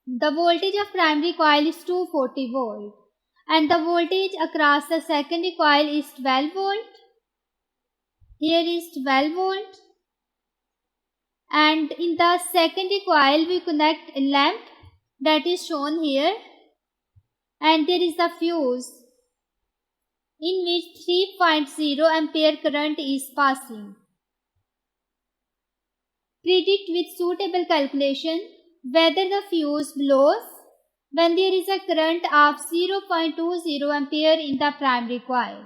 the voltage of primary coil is 240 volt and the voltage across the secondary coil is 12 volt. Here is 12 volt and in the secondary coil we connect a lamp that is shown here and there is the fuse in which 3.0 ampere current is passing. Predict with suitable calculation whether the fuse blows when there is a current of 0.20 ampere in the primary coil.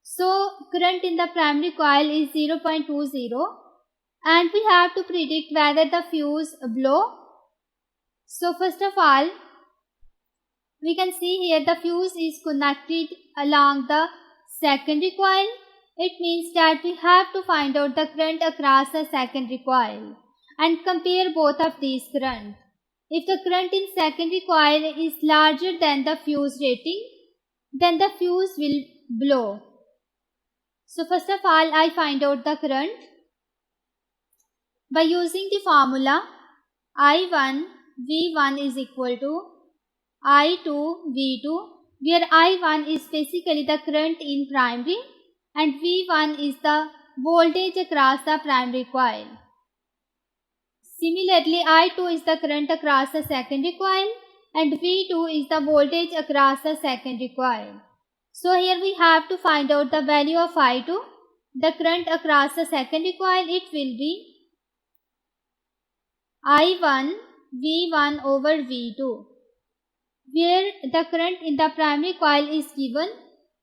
So current in the primary coil is 0.20 and we have to predict whether the fuse blow. So first of all we can see here the fuse is connected along the secondary coil. It means that we have to find out the current across the secondary coil and compare both of these current. If the current in secondary coil is larger than the fuse rating, then the fuse will blow. So first of all I find out the current by using the formula I1 V1 is equal to I2 V2, where I1 is basically the current in primary and V1 is the voltage across the primary coil. Similarly, I2 is the current across the secondary coil and V2 is the voltage across the secondary coil. So here we have to find out the value of I2, the current across the secondary coil. It will be I1 V1 over V2, where the current in the primary coil is given,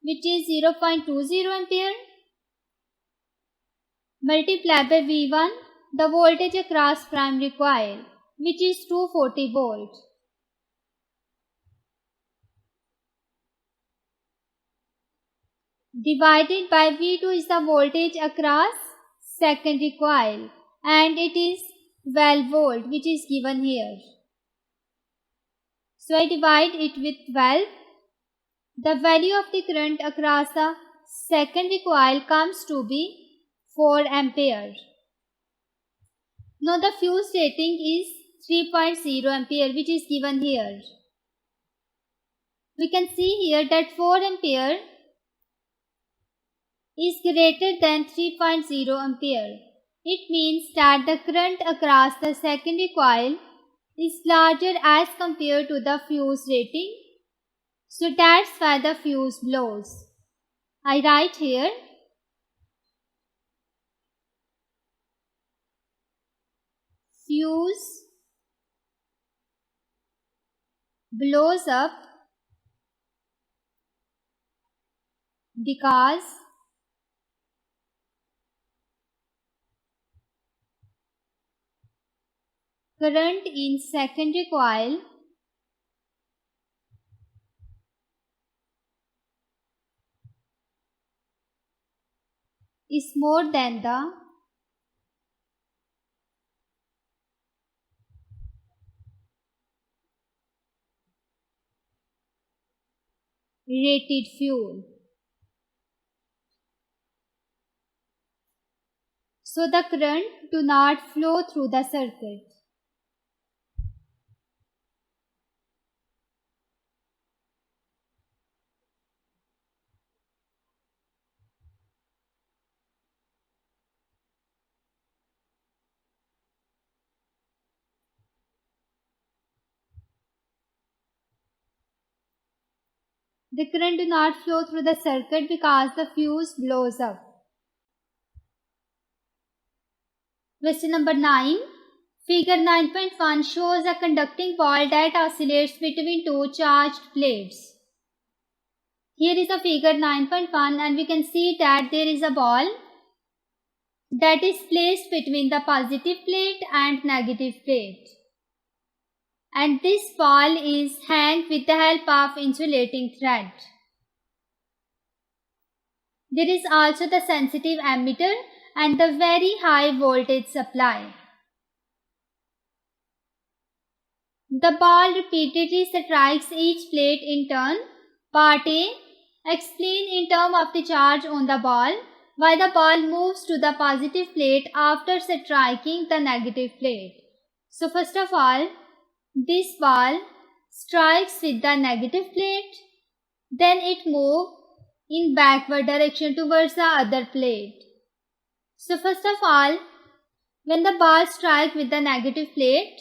which is 0.20 ampere, multiplied by V1, the voltage across primary coil, which is 240 volt. Divided by V2 is the voltage across secondary coil and it is 12 volt, which is given here. So I divide it with 12. The value of the current across the secondary coil comes to be 4 ampere. Now the fuse rating is 3.0 ampere, which is given here. We can see here that 4 ampere is greater than 3.0 ampere. It means that the current across the secondary coil is larger as compared to the fuse rating. So that's why the fuse blows. I write here fuse blows up because current in secondary coil is more than the rated fuel. So the current do not flow through the circuit. The current do not flow through the circuit because the fuse blows up. Question number 9. Figure 9.1 shows a conducting ball that oscillates between two charged plates. Here is a figure 9.1 and we can see that there is a ball that is placed between the positive plate and negative plate. and this ball is hung with the help of insulating thread. There is also the sensitive ammeter and the very high voltage supply. The ball repeatedly strikes each plate in turn. Part A. Explain in terms of the charge on the ball, why the ball moves to the positive plate after striking the negative plate. So first of all, this ball strikes with the negative plate, then it moves in backward direction towards the other plate. So first of all, when the ball strikes with the negative plate,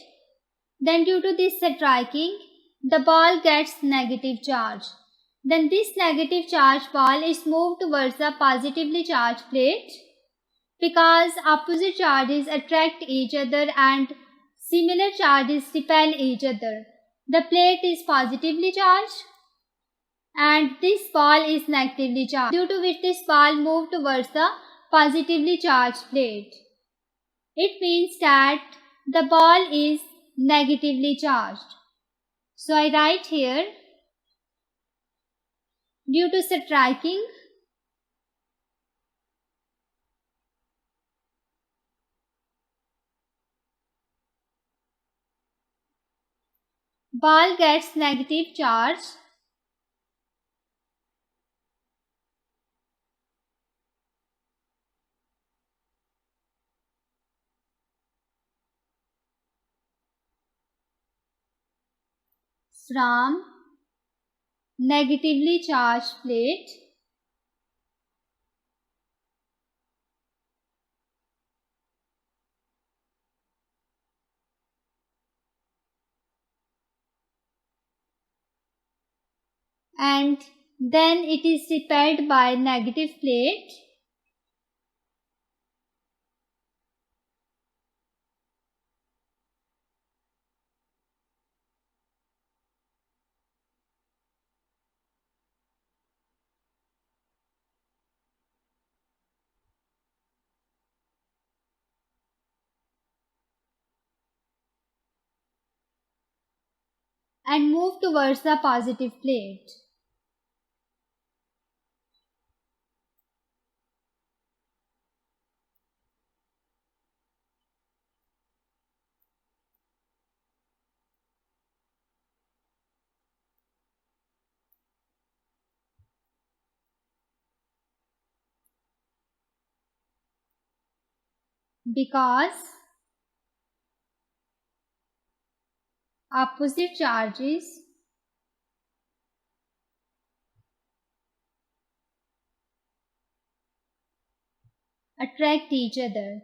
then due to this striking, the ball gets negative charge. Then this negative charge ball is moved towards the positively charged plate. Because opposite charges attract each other and similar charges repel each other, the plate is positively charged and this ball is negatively charged, due to which this ball moves towards the positively charged plate. It means that the ball is negatively charged. So I write here, due to striking, ball gets negative charge from negatively charged plate and then it is repelled by negative plate and move towards the positive plate. Because opposite charges attract each other.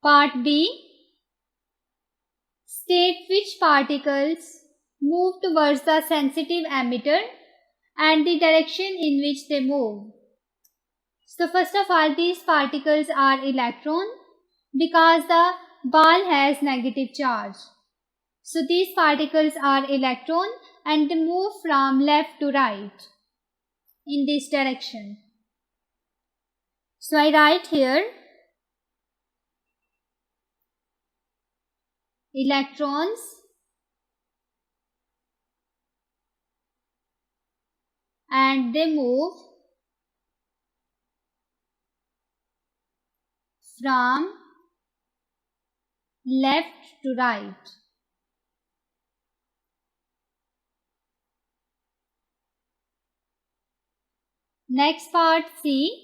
Part B. State which particles move towards the sensitive ammeter and the direction in which they move. So first of all, these particles are electron because the ball has negative charge. So these particles are electron and they move from left to right in this direction. So I write here electrons and they move from left to right. Next part C.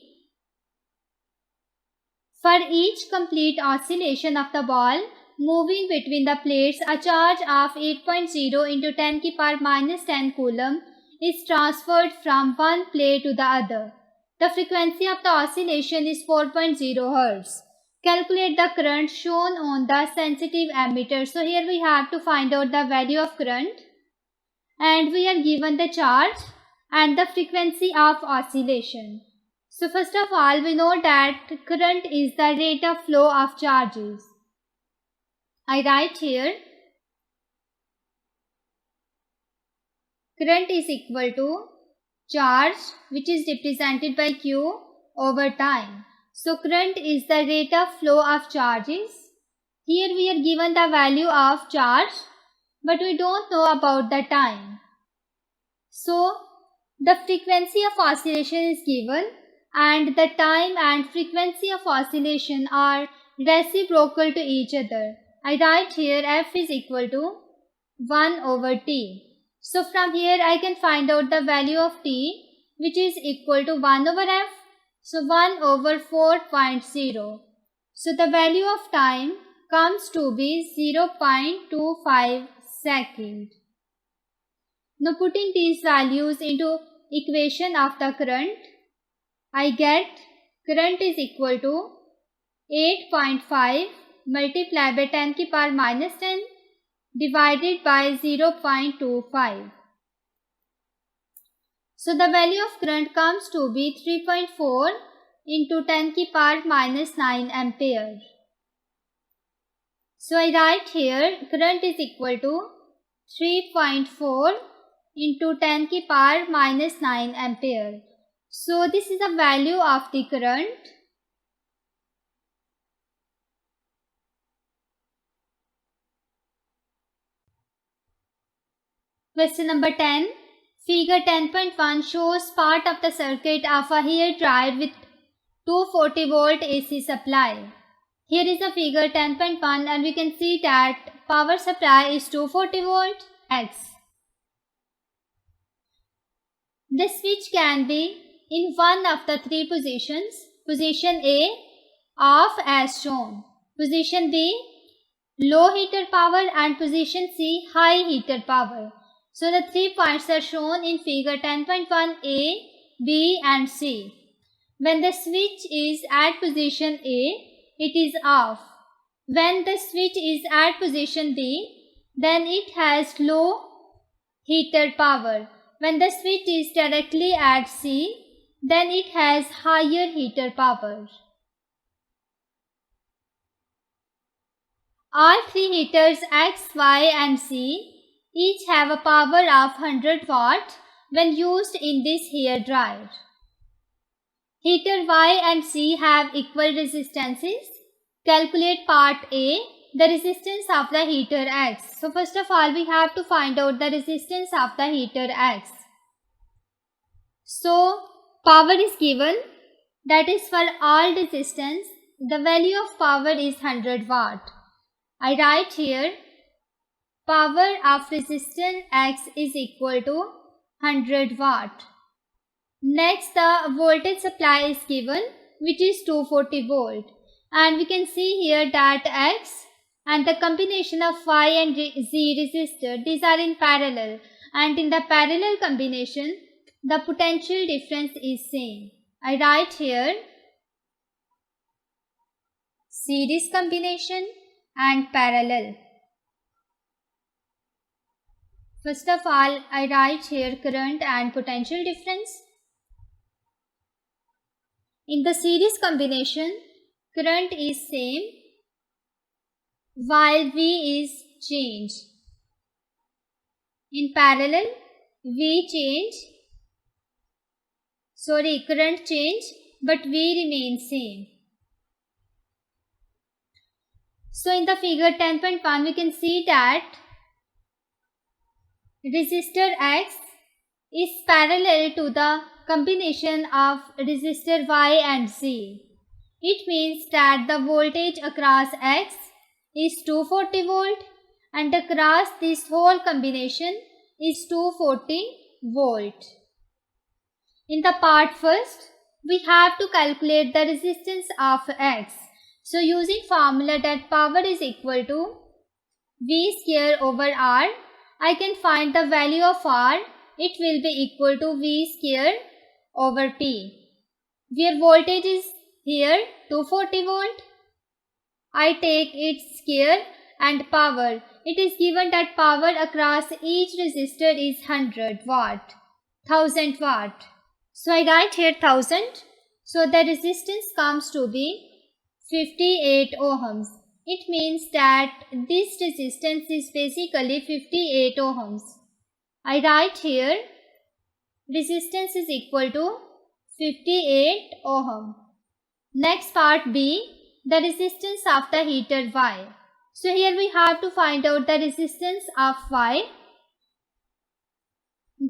For each complete oscillation of the ball moving between the plates, a charge of 8.0 into 10 to the power minus 10 coulomb is transferred from one plate to the other. The frequency of the oscillation is 4.0 Hz. Calculate the current shown on the sensitive ammeter. So here we have to find out the value of current and we are given the charge and the frequency of oscillation. So first of all, we know that current is the rate of flow of charges. I write here current is equal to charge, which is represented by Q, over time. So current is the rate of flow of charges. Here we are given the value of charge, but we don't know about the time. So the frequency of oscillation is given, and the time and frequency of oscillation are reciprocal to each other. I write here F is equal to 1 over T. So from here I can find out the value of T, which is equal to 1 over F. So 1 over 4.0. So the value of time comes to be 0.25 seconds. Now putting these values into equation of the current, I get current is equal to 8.5 multiplied by 10 की power minus 10 divided by 0.25. So the value of current comes to be 3.4 into 10 की power minus 9 ampere. So I write here current is equal to 3.4 into 10 की power minus 9 ampere. So this is the value of the current. Question number 10. Figure 10.1 shows part of the circuit of a hair dryer with 240 volt AC supply. Here is the figure 10.1 and we can see that power supply is 240 volt X. The switch can be in one of the three positions. Position A, off as shown. Position B, low heater power, and position C, high heater power. So the 3 points are shown in figure 10.1 A, B and C. When the switch is at position A, it is off. When the switch is at position B, then it has low heater power. When the switch is directly at C, then it has higher heater power. All three heaters X, Y and C each have a power of 100 watt when used in this hair dryer. Heater Y and C have equal resistances. Calculate part A, the resistance of the heater X. So first of all we have to find out the resistance of the heater X. So power is given, that is for all resistance. The value of power is 100 watt. I write here power of resistance X is equal to 100 watt. Next the voltage supply is given, which is 240 volt. And we can see here that X and the combination of Y and Z resistor, these are in parallel. And in the parallel combination, the potential difference is same. I write here series combination and parallel. First of all, I write here current and potential difference. In the series combination, current is same while V is changed. In parallel, current change, but V remains same. So in the figure 10.1, we can see that resistor X is parallel to the combination of resistor Y and Z. It means that the voltage across X is 240 volt and across this whole combination is 240 volt. In the part first, we have to calculate the resistance of X. So using formula that power is equal to V square over R, I can find the value of R. It will be equal to V square over P, where voltage is here 240 volt. I take its square and power. It is given that power across each resistor is 100 watt, 1000 watt. So I write here 1000. So the resistance comes to be 58 ohms. It means that this resistance is basically 58 ohms. I write here resistance is equal to 58 ohm. Next part B, the resistance of the heater Y. So here we have to find out the resistance of Y.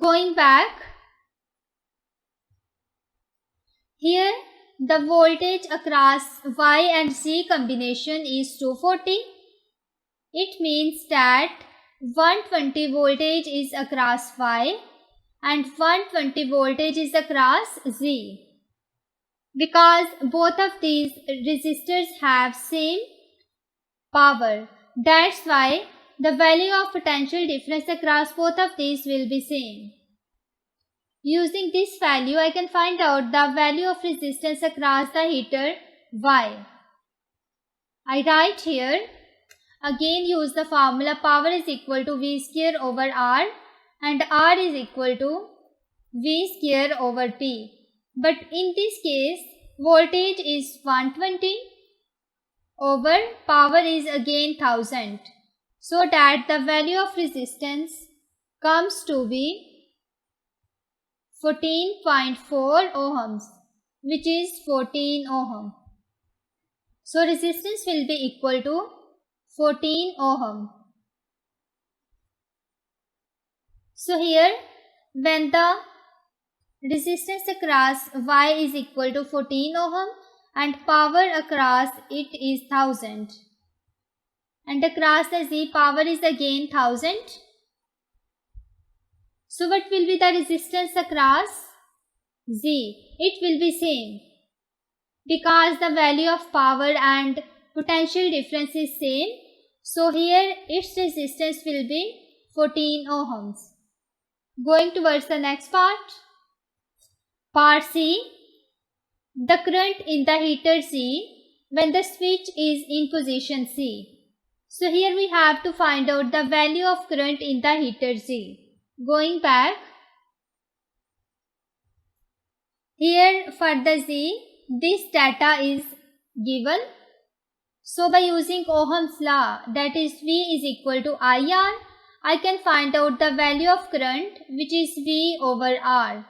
Going back, here the voltage across Y and Z combination is 240. It means that 120 voltage is across Y and 120 voltage is across Z. Because both of these resistors have same power, that's why the value of potential difference across both of these will be same. Using this value, I can find out the value of resistance across the heater Y. I write here, again use the formula power is equal to V square over R and R is equal to V square over T. But in this case, voltage is 120 over power is again 1000. So that the value of resistance comes to be 14.4 ohms, which is 14 ohm. So resistance will be equal to 14 ohm. So here, when the resistance across Y is equal to 14 ohm and power across it is 1000. And across the Z power is again 1000. So what will be the resistance across Z? It will be same because the value of power and potential difference is same. So here its resistance will be 14 ohms. Going towards the next part. Part C. The current in the heater C when the switch is in position C. So here we have to find out the value of current in the heater C. Going back, here for the Z, this data is given. So by using Ohm's law, that is V is equal to IR, I can find out the value of current, which is V over R.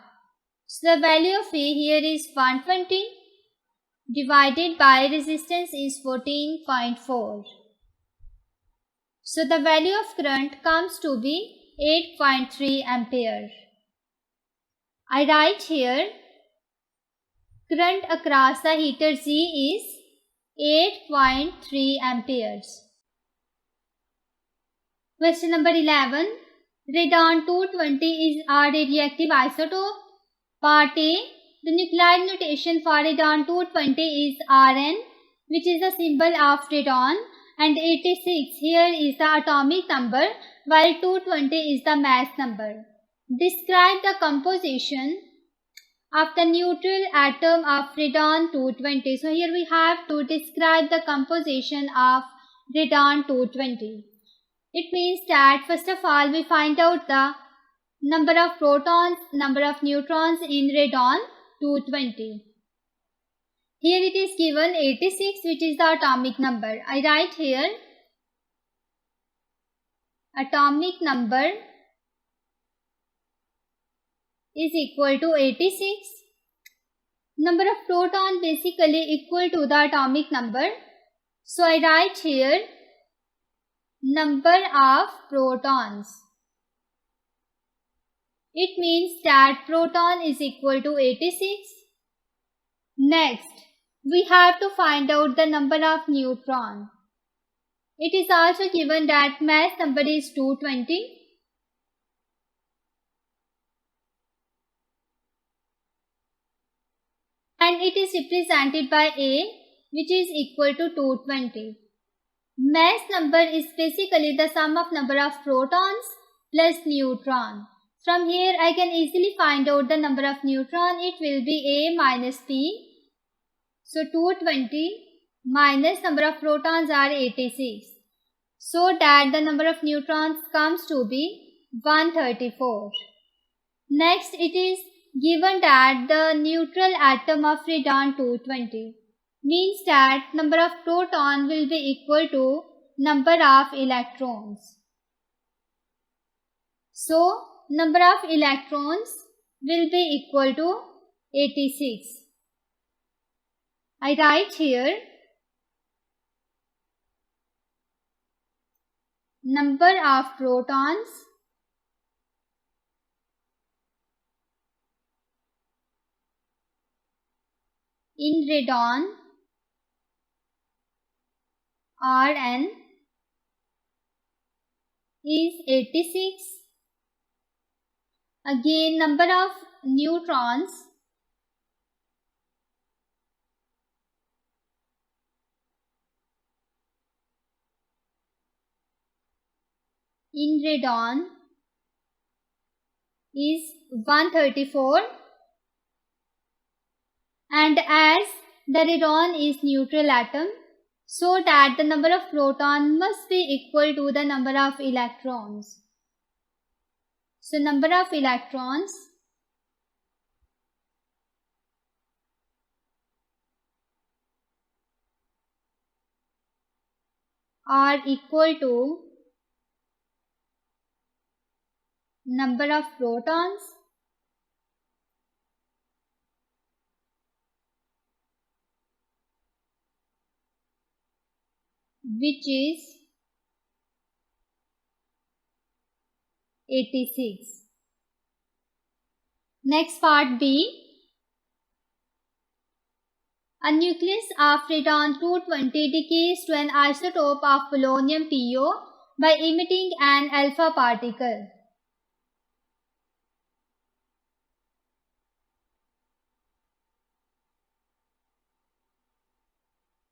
So the value of V here is 120 divided by resistance is 14.4. So the value of current comes to be 8.3 ampere. I write here, current across the heater Z is 8.3 amperes. Question number 11. Radon 220 is a radioactive isotope. Part A. The nuclide notation for radon 220 is Rn, which is the symbol of radon, and 86 here is the atomic number, while 220 is the mass number. Describe the composition of the neutral atom of radon 220. So here we have to describe the composition of radon 220. It means that first of all we find out the number of protons, number of neutrons in radon 220. Here it is given 86, which is the atomic number. I write here atomic number is equal to 86. Number of proton basically equal to the atomic number. So I write here number of protons. It means that proton is equal to 86. Next, we have to find out the number of neutron. It is also given that mass number is 220. And it is represented by A, which is equal to 220. Mass number is basically the sum of number of protons plus neutron. From here I can easily find out the number of neutron. It will be A minus P. So 220 minus number of protons are 86. So that the number of neutrons comes to be 134. Next it is given that the neutral atom of radon 220 means that number of proton will be equal to number of electrons. So number of electrons will be equal to 86. I write here number of protons in radon Rn is 86. Again, number of neutrons in radon is 134, and as the radon is neutral atom, so that the number of protons must be equal to the number of electrons. So number of electrons are equal to number of protons which is 86. Next part B. A nucleus of radon-220 decays to an isotope of polonium PO by emitting an alpha particle.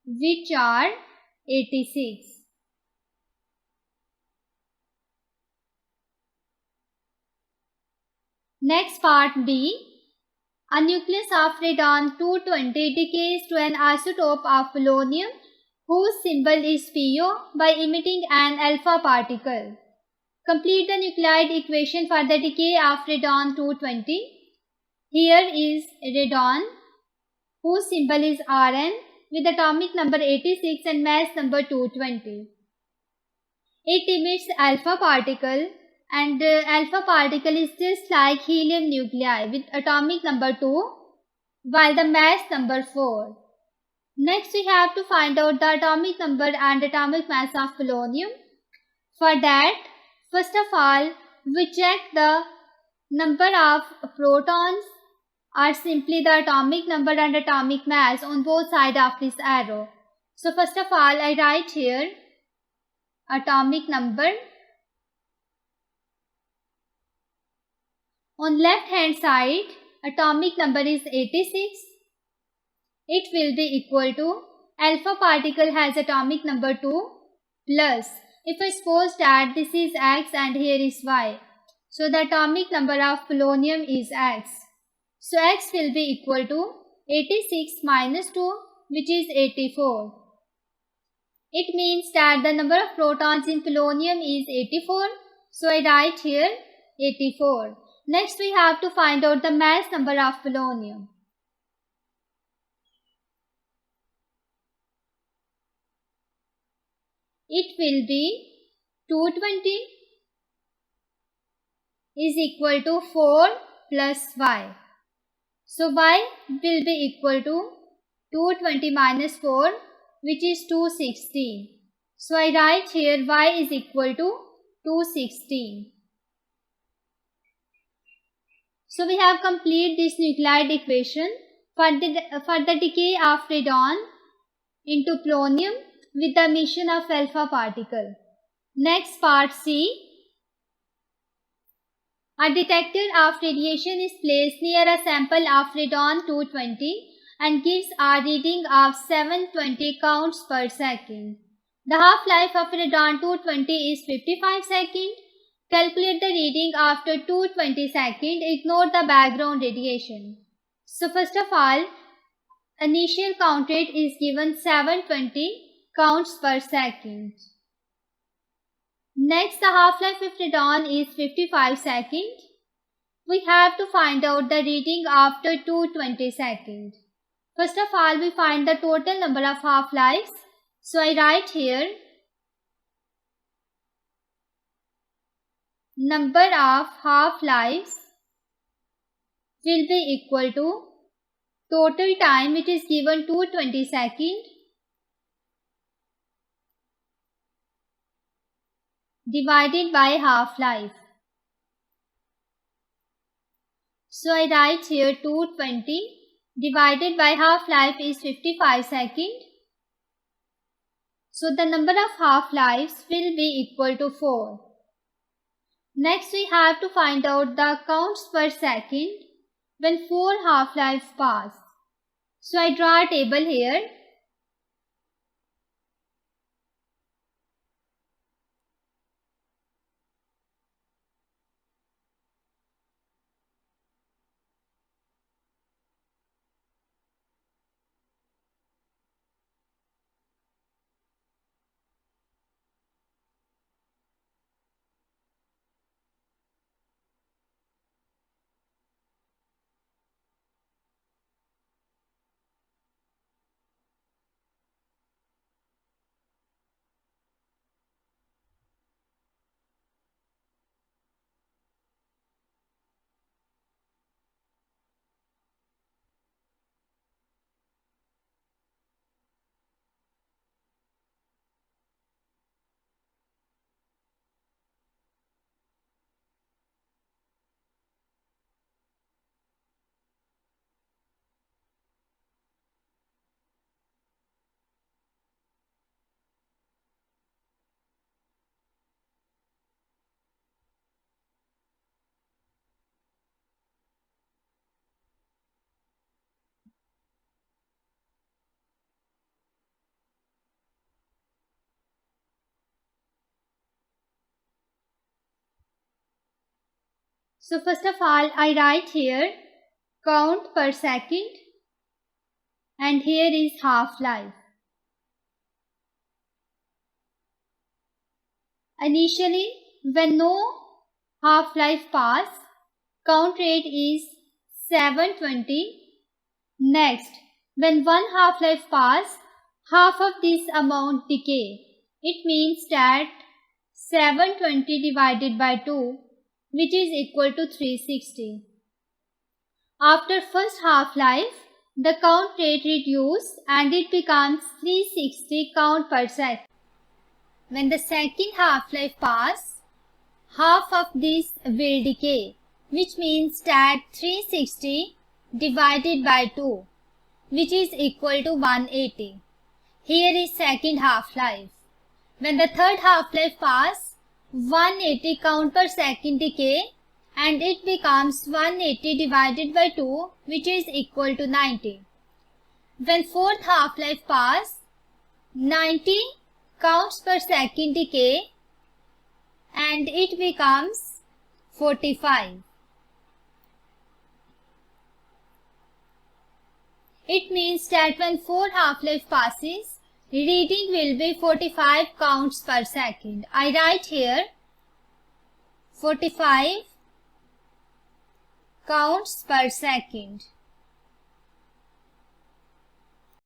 Which are 86. Next part B. A nucleus of radon-220 decays to an isotope of polonium whose symbol is PO by emitting an alpha particle. Complete the nuclide equation for the decay of radon-220. Here is radon whose symbol is Rn with atomic number 86 and mass number 220. It emits alpha particle, and alpha particle is just like helium nuclei with atomic number 2 while the mass number 4. Next we have to find out the atomic number and atomic mass of polonium. For that, first of all, we check the number of protons or simply the atomic number and atomic mass on both sides of this arrow. So first of all, I write here atomic number. On left hand side, atomic number is 86. It will be equal to alpha particle has atomic number 2 plus, if I suppose that this is X and here is Y, so the atomic number of polonium is X. So X will be equal to 86 minus 2, which is 84. It means that the number of protons in polonium is 84. So I write here 84. Next we have to find out the mass number of polonium. It will be 220 is equal to 4 plus Y. So Y will be equal to 220 minus 4, which is 216. So I write here Y is equal to 216. So we have completed this nuclide equation for the decay of radon into polonium with the emission of alpha particle. Next part C. A detector of radiation is placed near a sample of radon-220 and gives a reading of 720 counts per second. The half-life of radon-220 is 55 seconds. Calculate the reading after 220 seconds. Ignore the background radiation. So first of all, initial count rate is given 720 counts per second. Next, the half-life of radon is 55 seconds. We have to find out the reading after 220 seconds. First of all, we find the total number of half-lives. So I write here number of half-lives will be equal to total time, it is given 220 seconds, divided by half-life. So I write here 220 divided by half-life is 55 seconds. So the number of half-lives will be equal to 4. Next we have to find out the counts per second when 4 half-lives pass. So I draw a table here. So first of all, I write here count per second and here is half-life. Initially, when no half-life pass, count rate is 720. Next, when one half-life pass, half of this amount decay. It means that 720 divided by 2, which is equal to 360. After first half-life, the count rate reduces and it becomes 360 count per second. When the second half-life passes, half of this will decay, which means that 360 divided by 2, which is equal to 180. Here is second half-life. When the third half-life passes, 180 count per second decay and it becomes 180 divided by 2, which is equal to 90. When fourth half-life passes, 90 counts per second decay and it becomes 45. It means that when 4 half-life passes, reading will be 45 counts per second. I write here 45 counts per second.